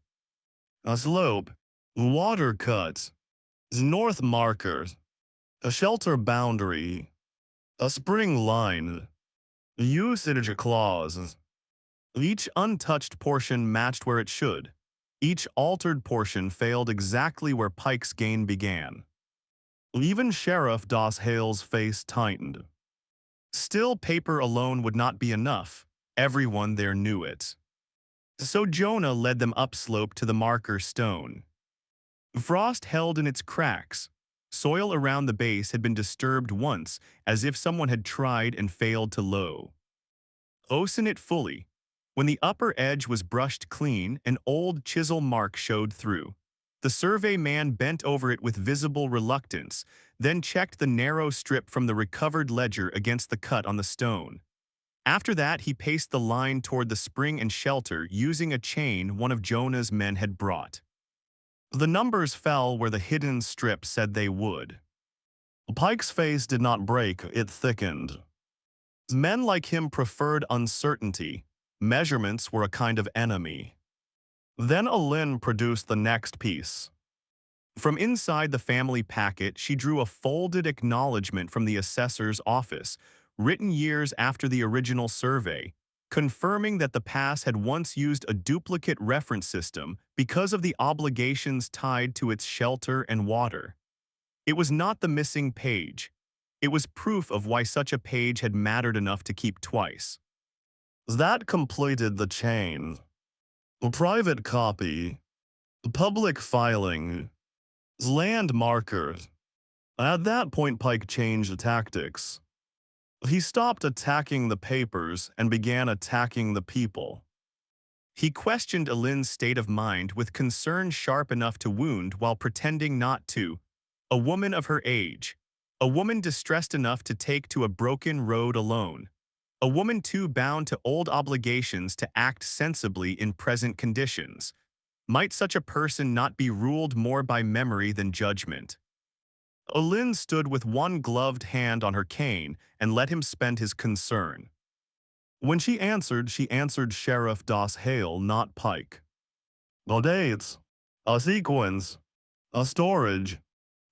A slope, water cuts, north marker, a shelter boundary, a spring line, usage clause. Each untouched portion matched where it should. Each altered portion failed exactly where Pike's gain began. Even Sheriff Doss Hale's face tightened. Still, paper alone would not be enough. Everyone there knew it. So Jonah led them upslope to the marker stone. Frost held in its cracks. Soil around the base had been disturbed once, as if someone had tried and failed to low. Osen it fully. When the upper edge was brushed clean, an old chisel mark showed through. The survey man bent over it with visible reluctance, then checked the narrow strip from the recovered ledger against the cut on the stone. After that, he paced the line toward the spring and shelter using a chain one of Jonah's men had brought. The numbers fell where the hidden strip said they would. Pike's face did not break, it thickened. Men like him preferred uncertainty. Measurements were a kind of enemy. Then Lynn produced the next piece. From inside the family packet, she drew a folded acknowledgement from the assessor's office, written years after the original survey, confirming that the pass had once used a duplicate reference system because of the obligations tied to its shelter and water. It was not the missing page. It was proof of why such a page had mattered enough to keep twice. That completed the chain. Private copy, public filing, land marker. At that point, Pike changed tactics. He stopped attacking the papers and began attacking the people. He questioned Lynn's state of mind with concern sharp enough to wound while pretending not to. A woman of her age. A woman distressed enough to take to a broken road alone. A woman too bound to old obligations to act sensibly in present conditions. Might such a person not be ruled more by memory than judgment? Lynn stood with one gloved hand on her cane and let him spend his concern. When she answered Sheriff Doss Hale, not Pike. A dates, a sequence, a storage,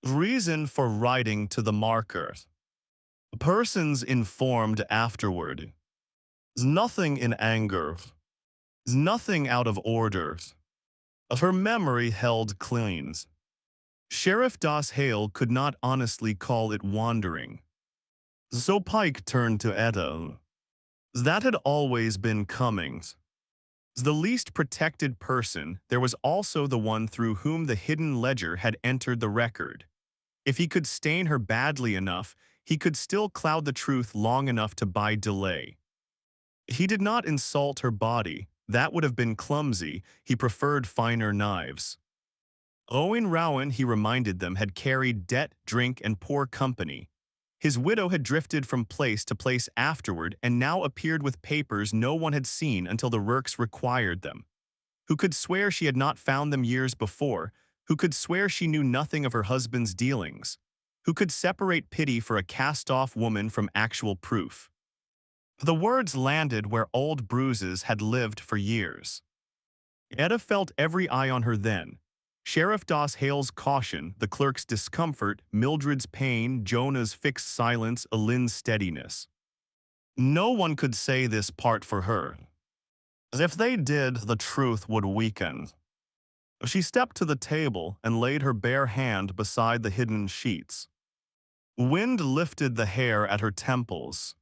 reason for writing to the marker. Persons informed afterward. Nothing in anger, nothing out of order. Her memory held clean. Sheriff Doss Hale could not honestly call it wandering. So Pike turned to Etta. That had always been coming. The least protected person, there was also the one through whom the hidden ledger had entered the record. If he could stain her badly enough, he could still cloud the truth long enough to buy delay. He did not insult her body. That would have been clumsy. He preferred finer knives. Owen Rowan, he reminded them, had carried debt, drink, and poor company. His widow had drifted from place to place afterward and now appeared with papers no one had seen until the Rurks required them. Who could swear she had not found them years before? Who could swear she knew nothing of her husband's dealings? Who could separate pity for a cast-off woman from actual proof? The words landed where old bruises had lived for years. Etta felt every eye on her then. Sheriff Doss Hale's caution, the clerk's discomfort, Mildred's pain, Jonah's fixed silence, Alin's steadiness. No one could say this part for her. If they did, the truth would weaken. She stepped to the table and laid her bare hand beside the hidden sheets. Wind lifted the hair at her temples.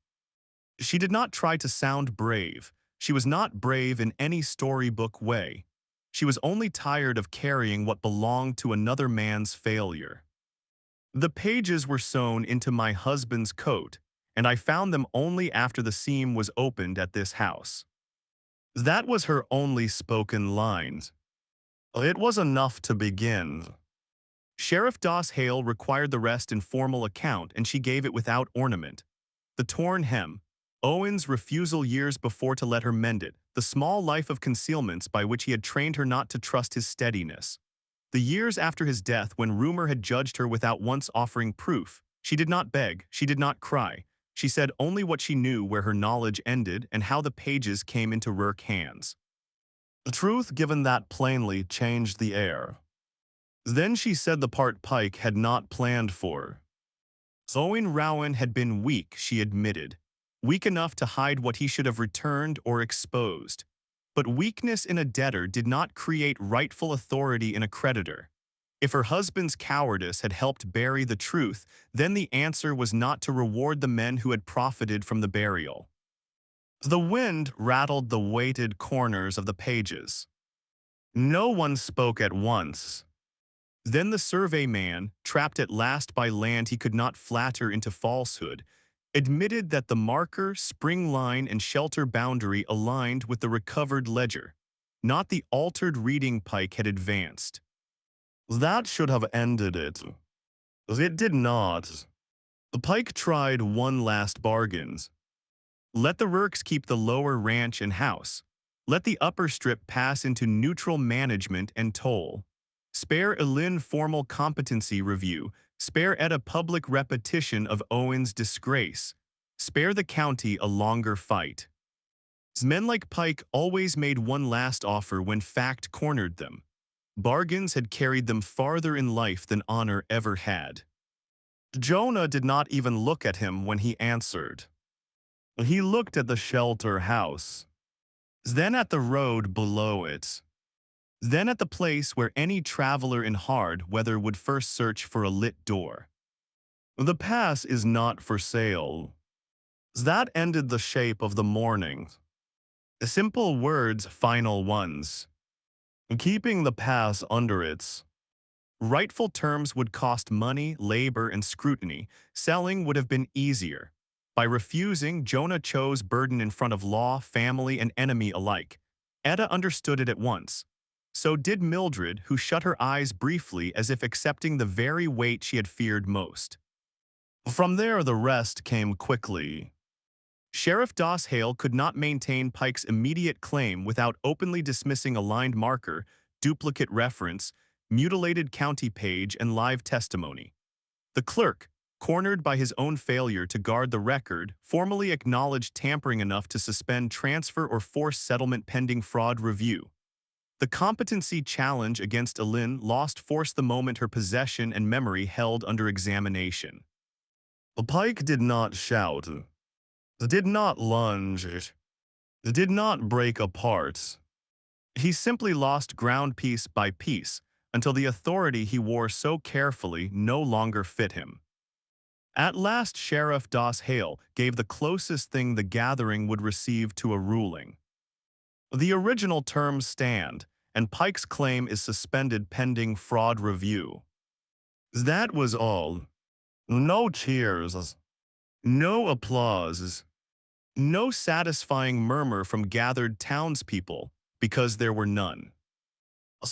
She did not try to sound brave. She was not brave in any storybook way. She was only tired of carrying what belonged to another man's failure. The pages were sewn into my husband's coat, and I found them only after the seam was opened at this house. That was her only spoken line. It was enough to begin. Sheriff Doss Hale required the rest in formal account, and she gave it without ornament. The torn hem, Owen's refusal years before to let her mend it, the small life of concealments by which he had trained her not to trust his steadiness. The years after his death, when rumor had judged her without once offering proof, she did not beg, she did not cry. She said only what she knew, where her knowledge ended and how the pages came into Rurk hands. The truth given that plainly changed the air. Then she said the part Pike had not planned for. Owen Rowan had been weak, she admitted. Weak enough to hide what he should have returned or exposed. But weakness in a debtor did not create rightful authority in a creditor. If her husband's cowardice had helped bury the truth, then the answer was not to reward the men who had profited from the burial. The wind rattled the weighted corners of the pages. No one spoke at once. Then the survey man, trapped at last by land he could not flatter into falsehood, admitted that the marker, spring line, and shelter boundary aligned with the recovered ledger, not the altered reading Pike had advanced. That should have ended it. It did not. The Pike tried one last bargain. Let the Rurks keep the lower ranch and house. Let the upper strip pass into neutral management and toll. Spare Alin formal competency review. Spare Etta public repetition of Owen's disgrace. Spare the county a longer fight. Men like Pike always made one last offer when fact cornered them. Bargains had carried them farther in life than honor ever had. Jonah did not even look at him when he answered. He looked at the shelter house, then at the road below it, then at the place where any traveler in hard weather would first search for a lit door. The pass is not for sale. That ended the shape of the morning. Simple words, final ones. Keeping the pass under its rightful terms would cost money, labor, and scrutiny. Selling would have been easier. By refusing, Jonah chose burden in front of law, family, and enemy alike. Etta understood it at once. So did Mildred, who shut her eyes briefly as if accepting the very weight she had feared most. From there, the rest came quickly. Sheriff Doss Hale could not maintain Pike's immediate claim without openly dismissing a lined marker, duplicate reference, mutilated county page, and live testimony. The clerk, cornered by his own failure to guard the record, formally acknowledged tampering enough to suspend transfer or force settlement pending fraud review. The competency challenge against Alin lost force the moment her possession and memory held under examination. Pike did not shout, did not lunge. did not break apart. He simply lost ground piece by piece until the authority he wore so carefully no longer fit him. At last, Sheriff Doss Hale gave the closest thing the gathering would receive to a ruling. The original terms stand, and Pike's claim is suspended pending fraud review. That was all. No cheers. No applause. No satisfying murmur from gathered townspeople, because there were none.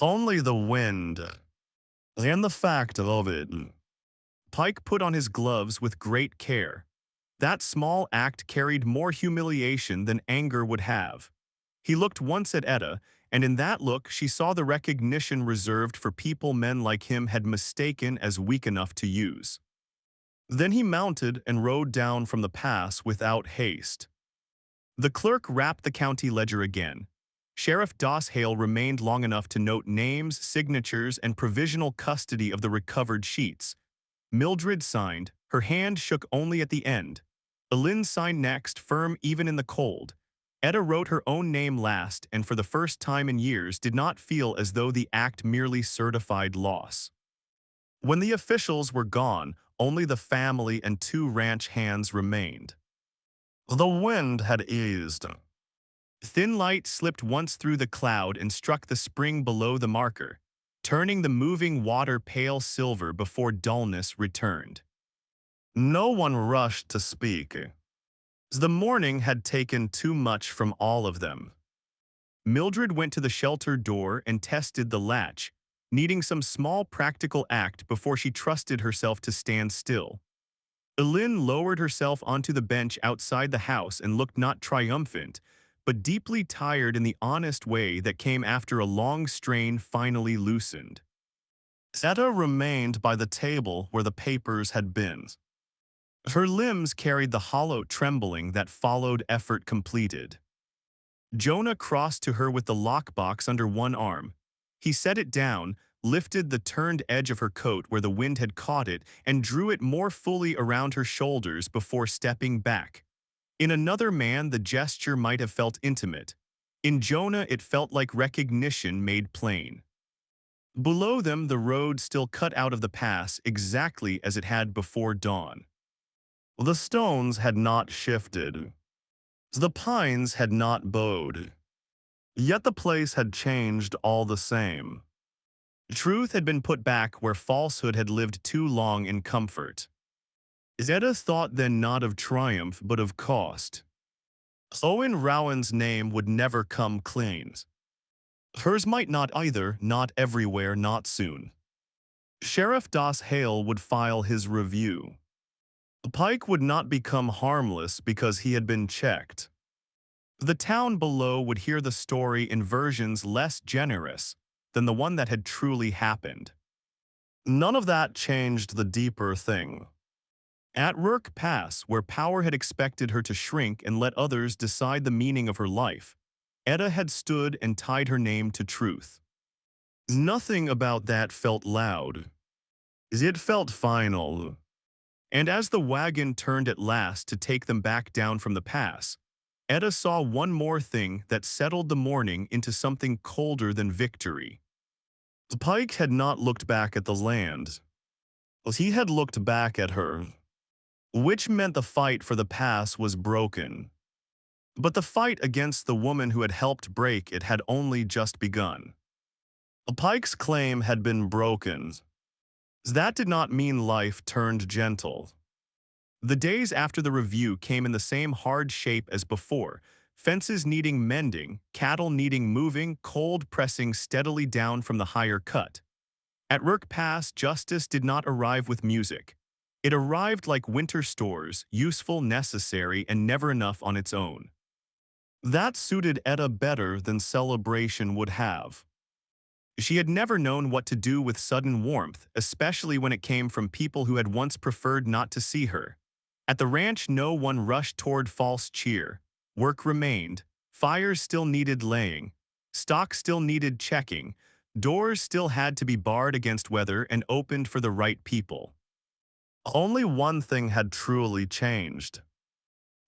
Only the wind, and the fact of it. Pike put on his gloves with great care. That small act carried more humiliation than anger would have. He looked once at Etta, and in that look she saw the recognition reserved for people men like him had mistaken as weak enough to use. Then he mounted and rode down from the pass without haste. The clerk rapped the county ledger again. Sheriff Doss Hale remained long enough to note names, signatures, and provisional custody of the recovered sheets. Mildred signed. Her hand shook only at the end. Elin signed next, firm even in the cold. Etta wrote her own name last and for the first time in years did not feel as though the act merely certified loss. When the officials were gone, only the family and two ranch hands remained. The wind had eased. Thin light slipped once through the cloud and struck the spring below the marker, turning the moving water pale silver before dullness returned. No one rushed to speak. The morning had taken too much from all of them. Mildred went to the shelter door and tested the latch, needing some small practical act before she trusted herself to stand still. Elin lowered herself onto the bench outside the house and looked not triumphant, but deeply tired in the honest way that came after a long strain finally loosened. Etta remained by the table where the papers had been. Her limbs carried the hollow trembling that followed effort completed. Jonah crossed to her with the lockbox under one arm. He set it down, lifted the turned edge of her coat where the wind had caught it, and drew it more fully around her shoulders before stepping back. In another man, the gesture might have felt intimate. In Jonah, it felt like recognition made plain. Below them, the road still cut out of the pass exactly as it had before dawn. The stones had not shifted. The pines had not bowed. Yet the place had changed all the same. Truth had been put back where falsehood had lived too long in comfort. Zeta thought then not of triumph but of cost. Owen Rowan's name would never come clean. Hers might not either, not everywhere, not soon. Sheriff Doss Hale would file his review. Pike would not become harmless because he had been checked. The town below would hear the story in versions less generous than the one that had truly happened. None of that changed the deeper thing. At Rourke Pass, where power had expected her to shrink and let others decide the meaning of her life, Etta had stood and tied her name to truth. Nothing about that felt loud. It felt final. And as the wagon turned at last to take them back down from the pass, Etta saw one more thing that settled the morning into something colder than victory. Pike had not looked back at the land. He had looked back at her, which meant the fight for the pass was broken. But the fight against the woman who had helped break it had only just begun. Pike's claim had been broken. That did not mean life turned gentle. The days after the review came in the same hard shape as before, fences needing mending, cattle needing moving, cold pressing steadily down from the higher cut. At Rourke Pass, justice did not arrive with music. It arrived like winter stores, useful, necessary, and never enough on its own. That suited Etta better than celebration would have. She had never known what to do with sudden warmth, especially when it came from people who had once preferred not to see her. At the ranch, no one rushed toward false cheer. Work remained. Fires still needed laying. Stock still needed checking. Doors still had to be barred against weather and opened for the right people. Only one thing had truly changed.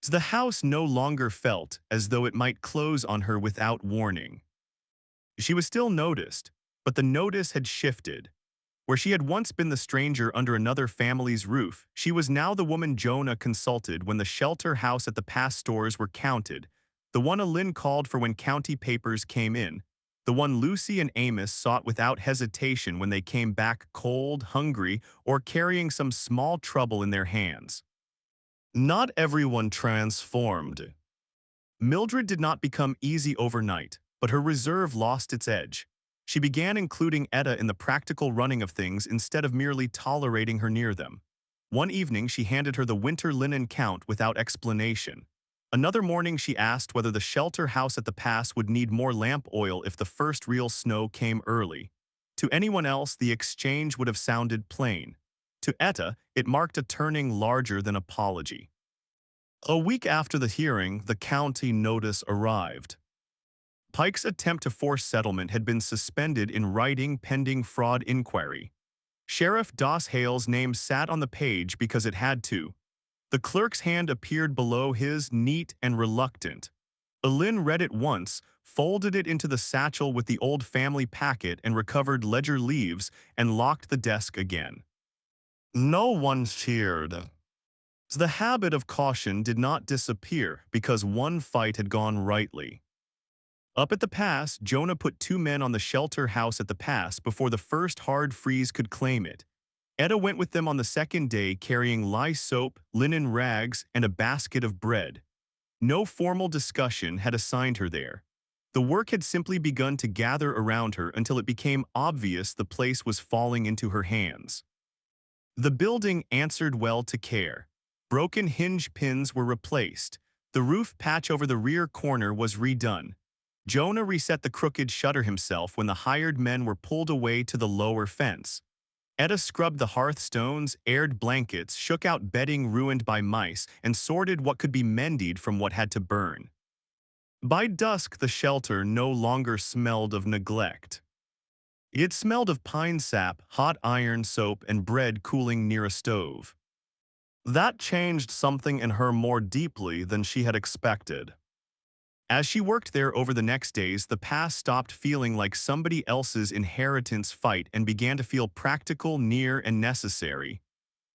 The house no longer felt as though it might close on her without warning. She was still noticed, but the notice had shifted. Where she had once been the stranger under another family's roof, she was now the woman Jonah consulted when the shelter house at the past stores were counted, the one Alin called for when county papers came in, the one Lucy and Amos sought without hesitation when they came back cold, hungry, or carrying some small trouble in their hands. Not everyone transformed. Mildred did not become easy overnight, but her reserve lost its edge. She began including Etta in the practical running of things instead of merely tolerating her near them. One evening, she handed her the winter linen count without explanation. Another morning, she asked whether the shelter house at the pass would need more lamp oil if the first real snow came early. To anyone else, the exchange would have sounded plain. To Etta, it marked a turning larger than apology. A week after the hearing, the county notice arrived. Pike's attempt to force settlement had been suspended in writing pending fraud inquiry. Sheriff Doss Hale's name sat on the page because it had to. The clerk's hand appeared below his, neat and reluctant. Alin read it once, folded it into the satchel with the old family packet and recovered ledger leaves and locked the desk again. No one cheered. The habit of caution did not disappear because one fight had gone rightly. Up at the pass, Jonah put 2 men on the shelter house at the pass before the first hard freeze could claim it. Etta went with them on the second day carrying lye soap, linen rags, and a basket of bread. No formal discussion had assigned her there. The work had simply begun to gather around her until it became obvious the place was falling into her hands. The building answered well to care. Broken hinge pins were replaced. The roof patch over the rear corner was redone. Jonah reset the crooked shutter himself when the hired men were pulled away to the lower fence. Etta scrubbed the hearthstones, aired blankets, shook out bedding ruined by mice, and sorted what could be mended from what had to burn. By dusk, the shelter no longer smelled of neglect. It smelled of pine sap, hot iron soap, and bread cooling near a stove. That changed something in her more deeply than she had expected. As she worked there over the next days, the past stopped feeling like somebody else's inheritance fight and began to feel practical, near, and necessary.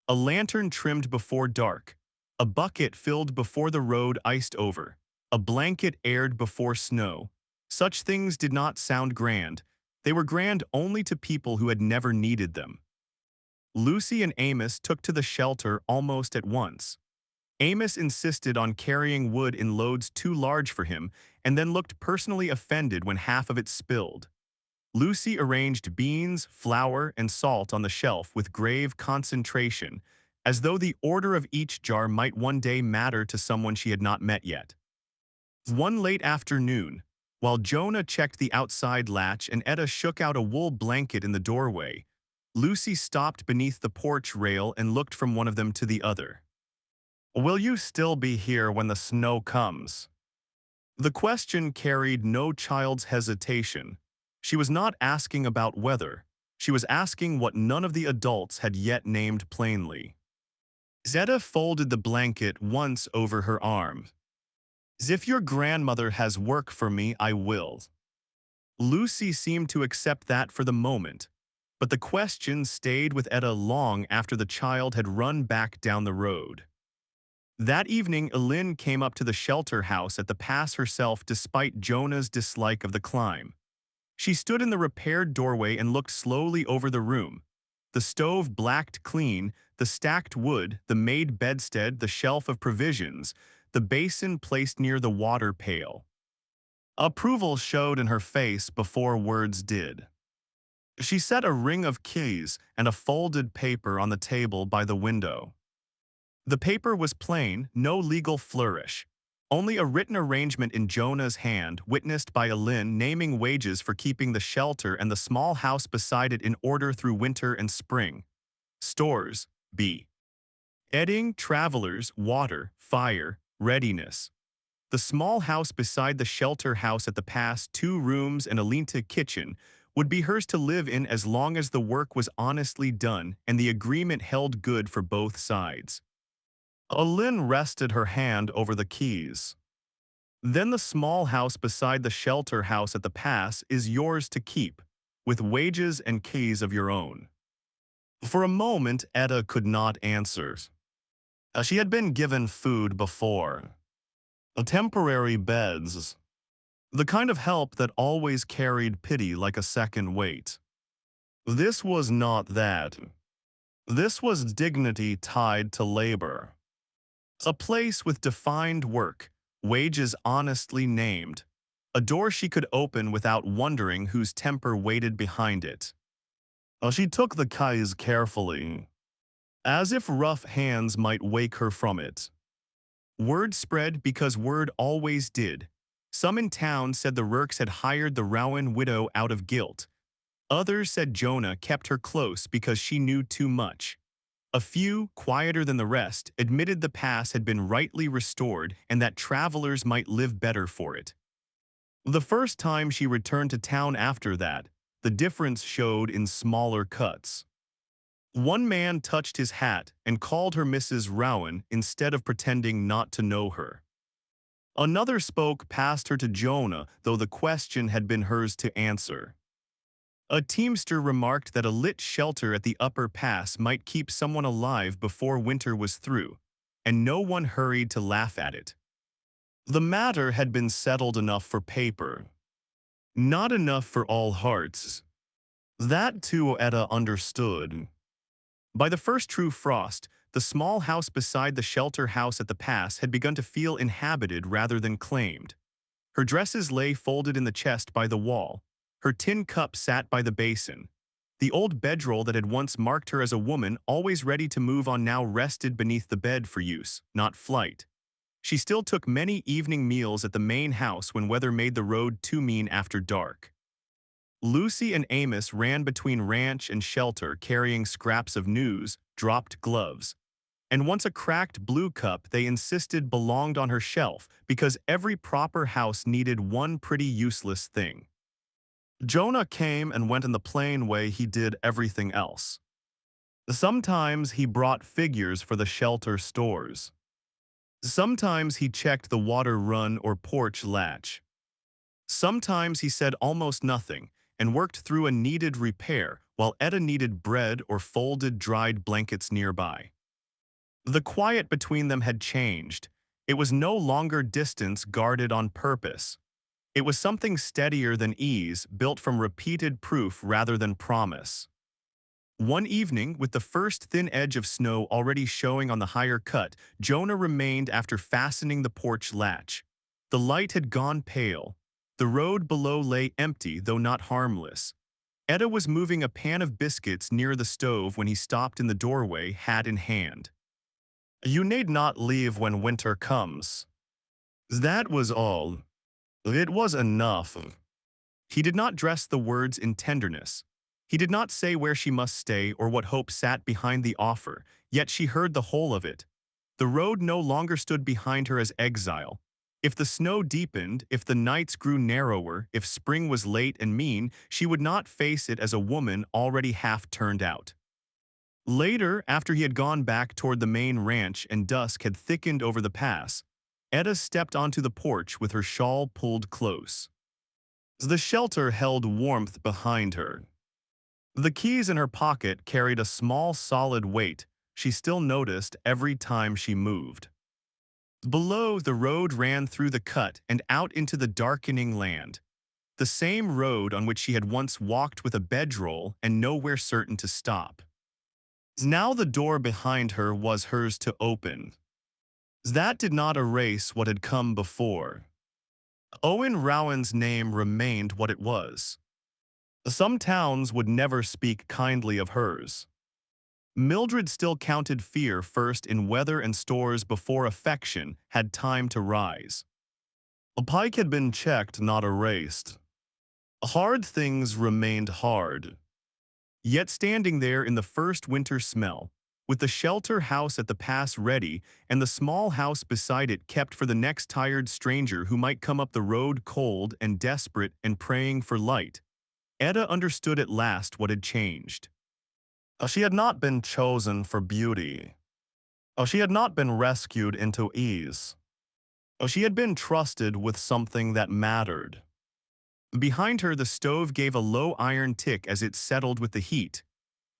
A lantern trimmed before dark, a bucket filled before the road iced over, a blanket aired before snow. Such things did not sound grand. They were grand only to people who had never needed them. Lucy and Amos took to the shelter almost at once. Amos insisted on carrying wood in loads too large for him and then looked personally offended when half of it spilled. Lucy arranged beans, flour, and salt on the shelf with grave concentration, as though the order of each jar might one day matter to someone she had not met yet. One late afternoon, while Jonah checked the outside latch and Etta shook out a wool blanket in the doorway, Lucy stopped beneath the porch rail and looked from one of them to the other. "Will you still be here when the snow comes?" The question carried no child's hesitation. She was not asking about weather. She was asking what none of the adults had yet named plainly. Zeta folded the blanket once over her arm. "If your grandmother has work for me, I will." Lucy seemed to accept that for the moment, but the question stayed with Etta long after the child had run back down the road. That evening, Alin came up to the shelter house at the pass herself despite Jonah's dislike of the climb. She stood in the repaired doorway and looked slowly over the room. The stove blacked clean, the stacked wood, the made bedstead, the shelf of provisions, the basin placed near the water pail. Approval showed in her face before words did. She set a ring of keys and a folded paper on the table by the window. The paper was plain, no legal flourish. Only a written arrangement in Jonah's hand, witnessed by Alin, naming wages for keeping the shelter and the small house beside it in order through winter and spring. Stores, B. Edding, travelers, water, fire, readiness. The small house beside the shelter house at the pass, 2 rooms and a lean-to kitchen, would be hers to live in as long as the work was honestly done and the agreement held good for both sides. Lynn rested her hand over the keys. Then the small house beside the shelter house at the pass is yours to keep, with wages and keys of your own. For a moment, Etta could not answer. She had been given food before. Temporary beds. The kind of help that always carried pity like a second weight. This was not that. This was dignity tied to labor. A place with defined work, wages honestly named. A door she could open without wondering whose temper waited behind it. She took the keys carefully, as if rough hands might wake her from it. Word spread because word always did. Some in town said the Rurks had hired the Rowan widow out of guilt. Others said Jonah kept her close because she knew too much. A few, quieter than the rest, admitted the pass had been rightly restored and that travelers might live better for it. The first time she returned to town after that, the difference showed in smaller cuts. One man touched his hat and called her Mrs. Rowan instead of pretending not to know her. Another spoke past her to Jonah, though the question had been hers to answer. A teamster remarked that a lit shelter at the upper pass might keep someone alive before winter was through, and no one hurried to laugh at it. The matter had been settled enough for paper, not enough for all hearts. That too Etta understood. By the first true frost, the small house beside the shelter house at the pass had begun to feel inhabited rather than claimed. Her dresses lay folded in the chest by the wall. Her tin cup sat by the basin. The old bedroll that had once marked her as a woman always ready to move on now rested beneath the bed for use, not flight. She still took many evening meals at the main house when weather made the road too mean after dark. Lucy and Amos ran between ranch and shelter carrying scraps of news, dropped gloves, and once a cracked blue cup they insisted belonged on her shelf because every proper house needed one pretty useless thing. Jonah came and went in the plain way he did everything else. Sometimes he brought figures for the shelter stores. Sometimes he checked the water run or porch latch. Sometimes he said almost nothing and worked through a needed repair while Etta needed bread or folded dried blankets nearby. The quiet between them had changed. It was no longer distance guarded on purpose. It was something steadier than ease, built from repeated proof rather than promise. One evening, with the first thin edge of snow already showing on the higher cut, Jonah remained after fastening the porch latch. The light had gone pale. The road below lay empty, though not harmless. Etta was moving a pan of biscuits near the stove when he stopped in the doorway, hat in hand. "You need not leave when winter comes." That was all. It was enough. He did not dress the words in tenderness. He did not say where she must stay or what hope sat behind the offer, yet she heard the whole of it. The road no longer stood behind her as exile. If the snow deepened, if the nights grew narrower, if spring was late and mean, she would not face it as a woman already half turned out. Later, after he had gone back toward the main ranch and dusk had thickened over the pass, Etta stepped onto the porch with her shawl pulled close. The shelter held warmth behind her. The keys in her pocket carried a small solid weight she still noticed every time she moved. Below, the road ran through the cut and out into the darkening land. The same road on which she had once walked with a bedroll and nowhere certain to stop. Now the door behind her was hers to open. That did not erase what had come before. Owen Rowan's name remained what it was. Some towns would never speak kindly of hers. Mildred still counted fear first in weather and stores before affection had time to rise. A pike had been checked, not erased. Hard things remained hard. Yet standing there in the first winter smell, with the shelter house at the pass ready and the small house beside it kept for the next tired stranger who might come up the road cold and desperate and praying for light, Etta understood at last what had changed. She had not been chosen for beauty. Oh, she had not been rescued into ease. Oh, she had been trusted with something that mattered. Behind her, the stove gave a low iron tick as it settled with the heat.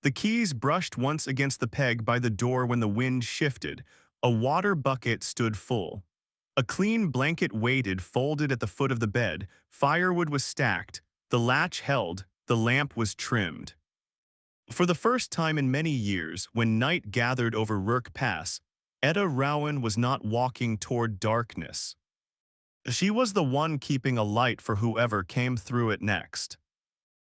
The keys brushed once against the peg by the door when the wind shifted. A water bucket stood full. A clean blanket waited folded at the foot of the bed. Firewood was stacked. The latch held. The lamp was trimmed. For the first time in many years, when night gathered over Rourke Pass, Etta Rowan was not walking toward darkness. She was the one keeping a light for whoever came through it next.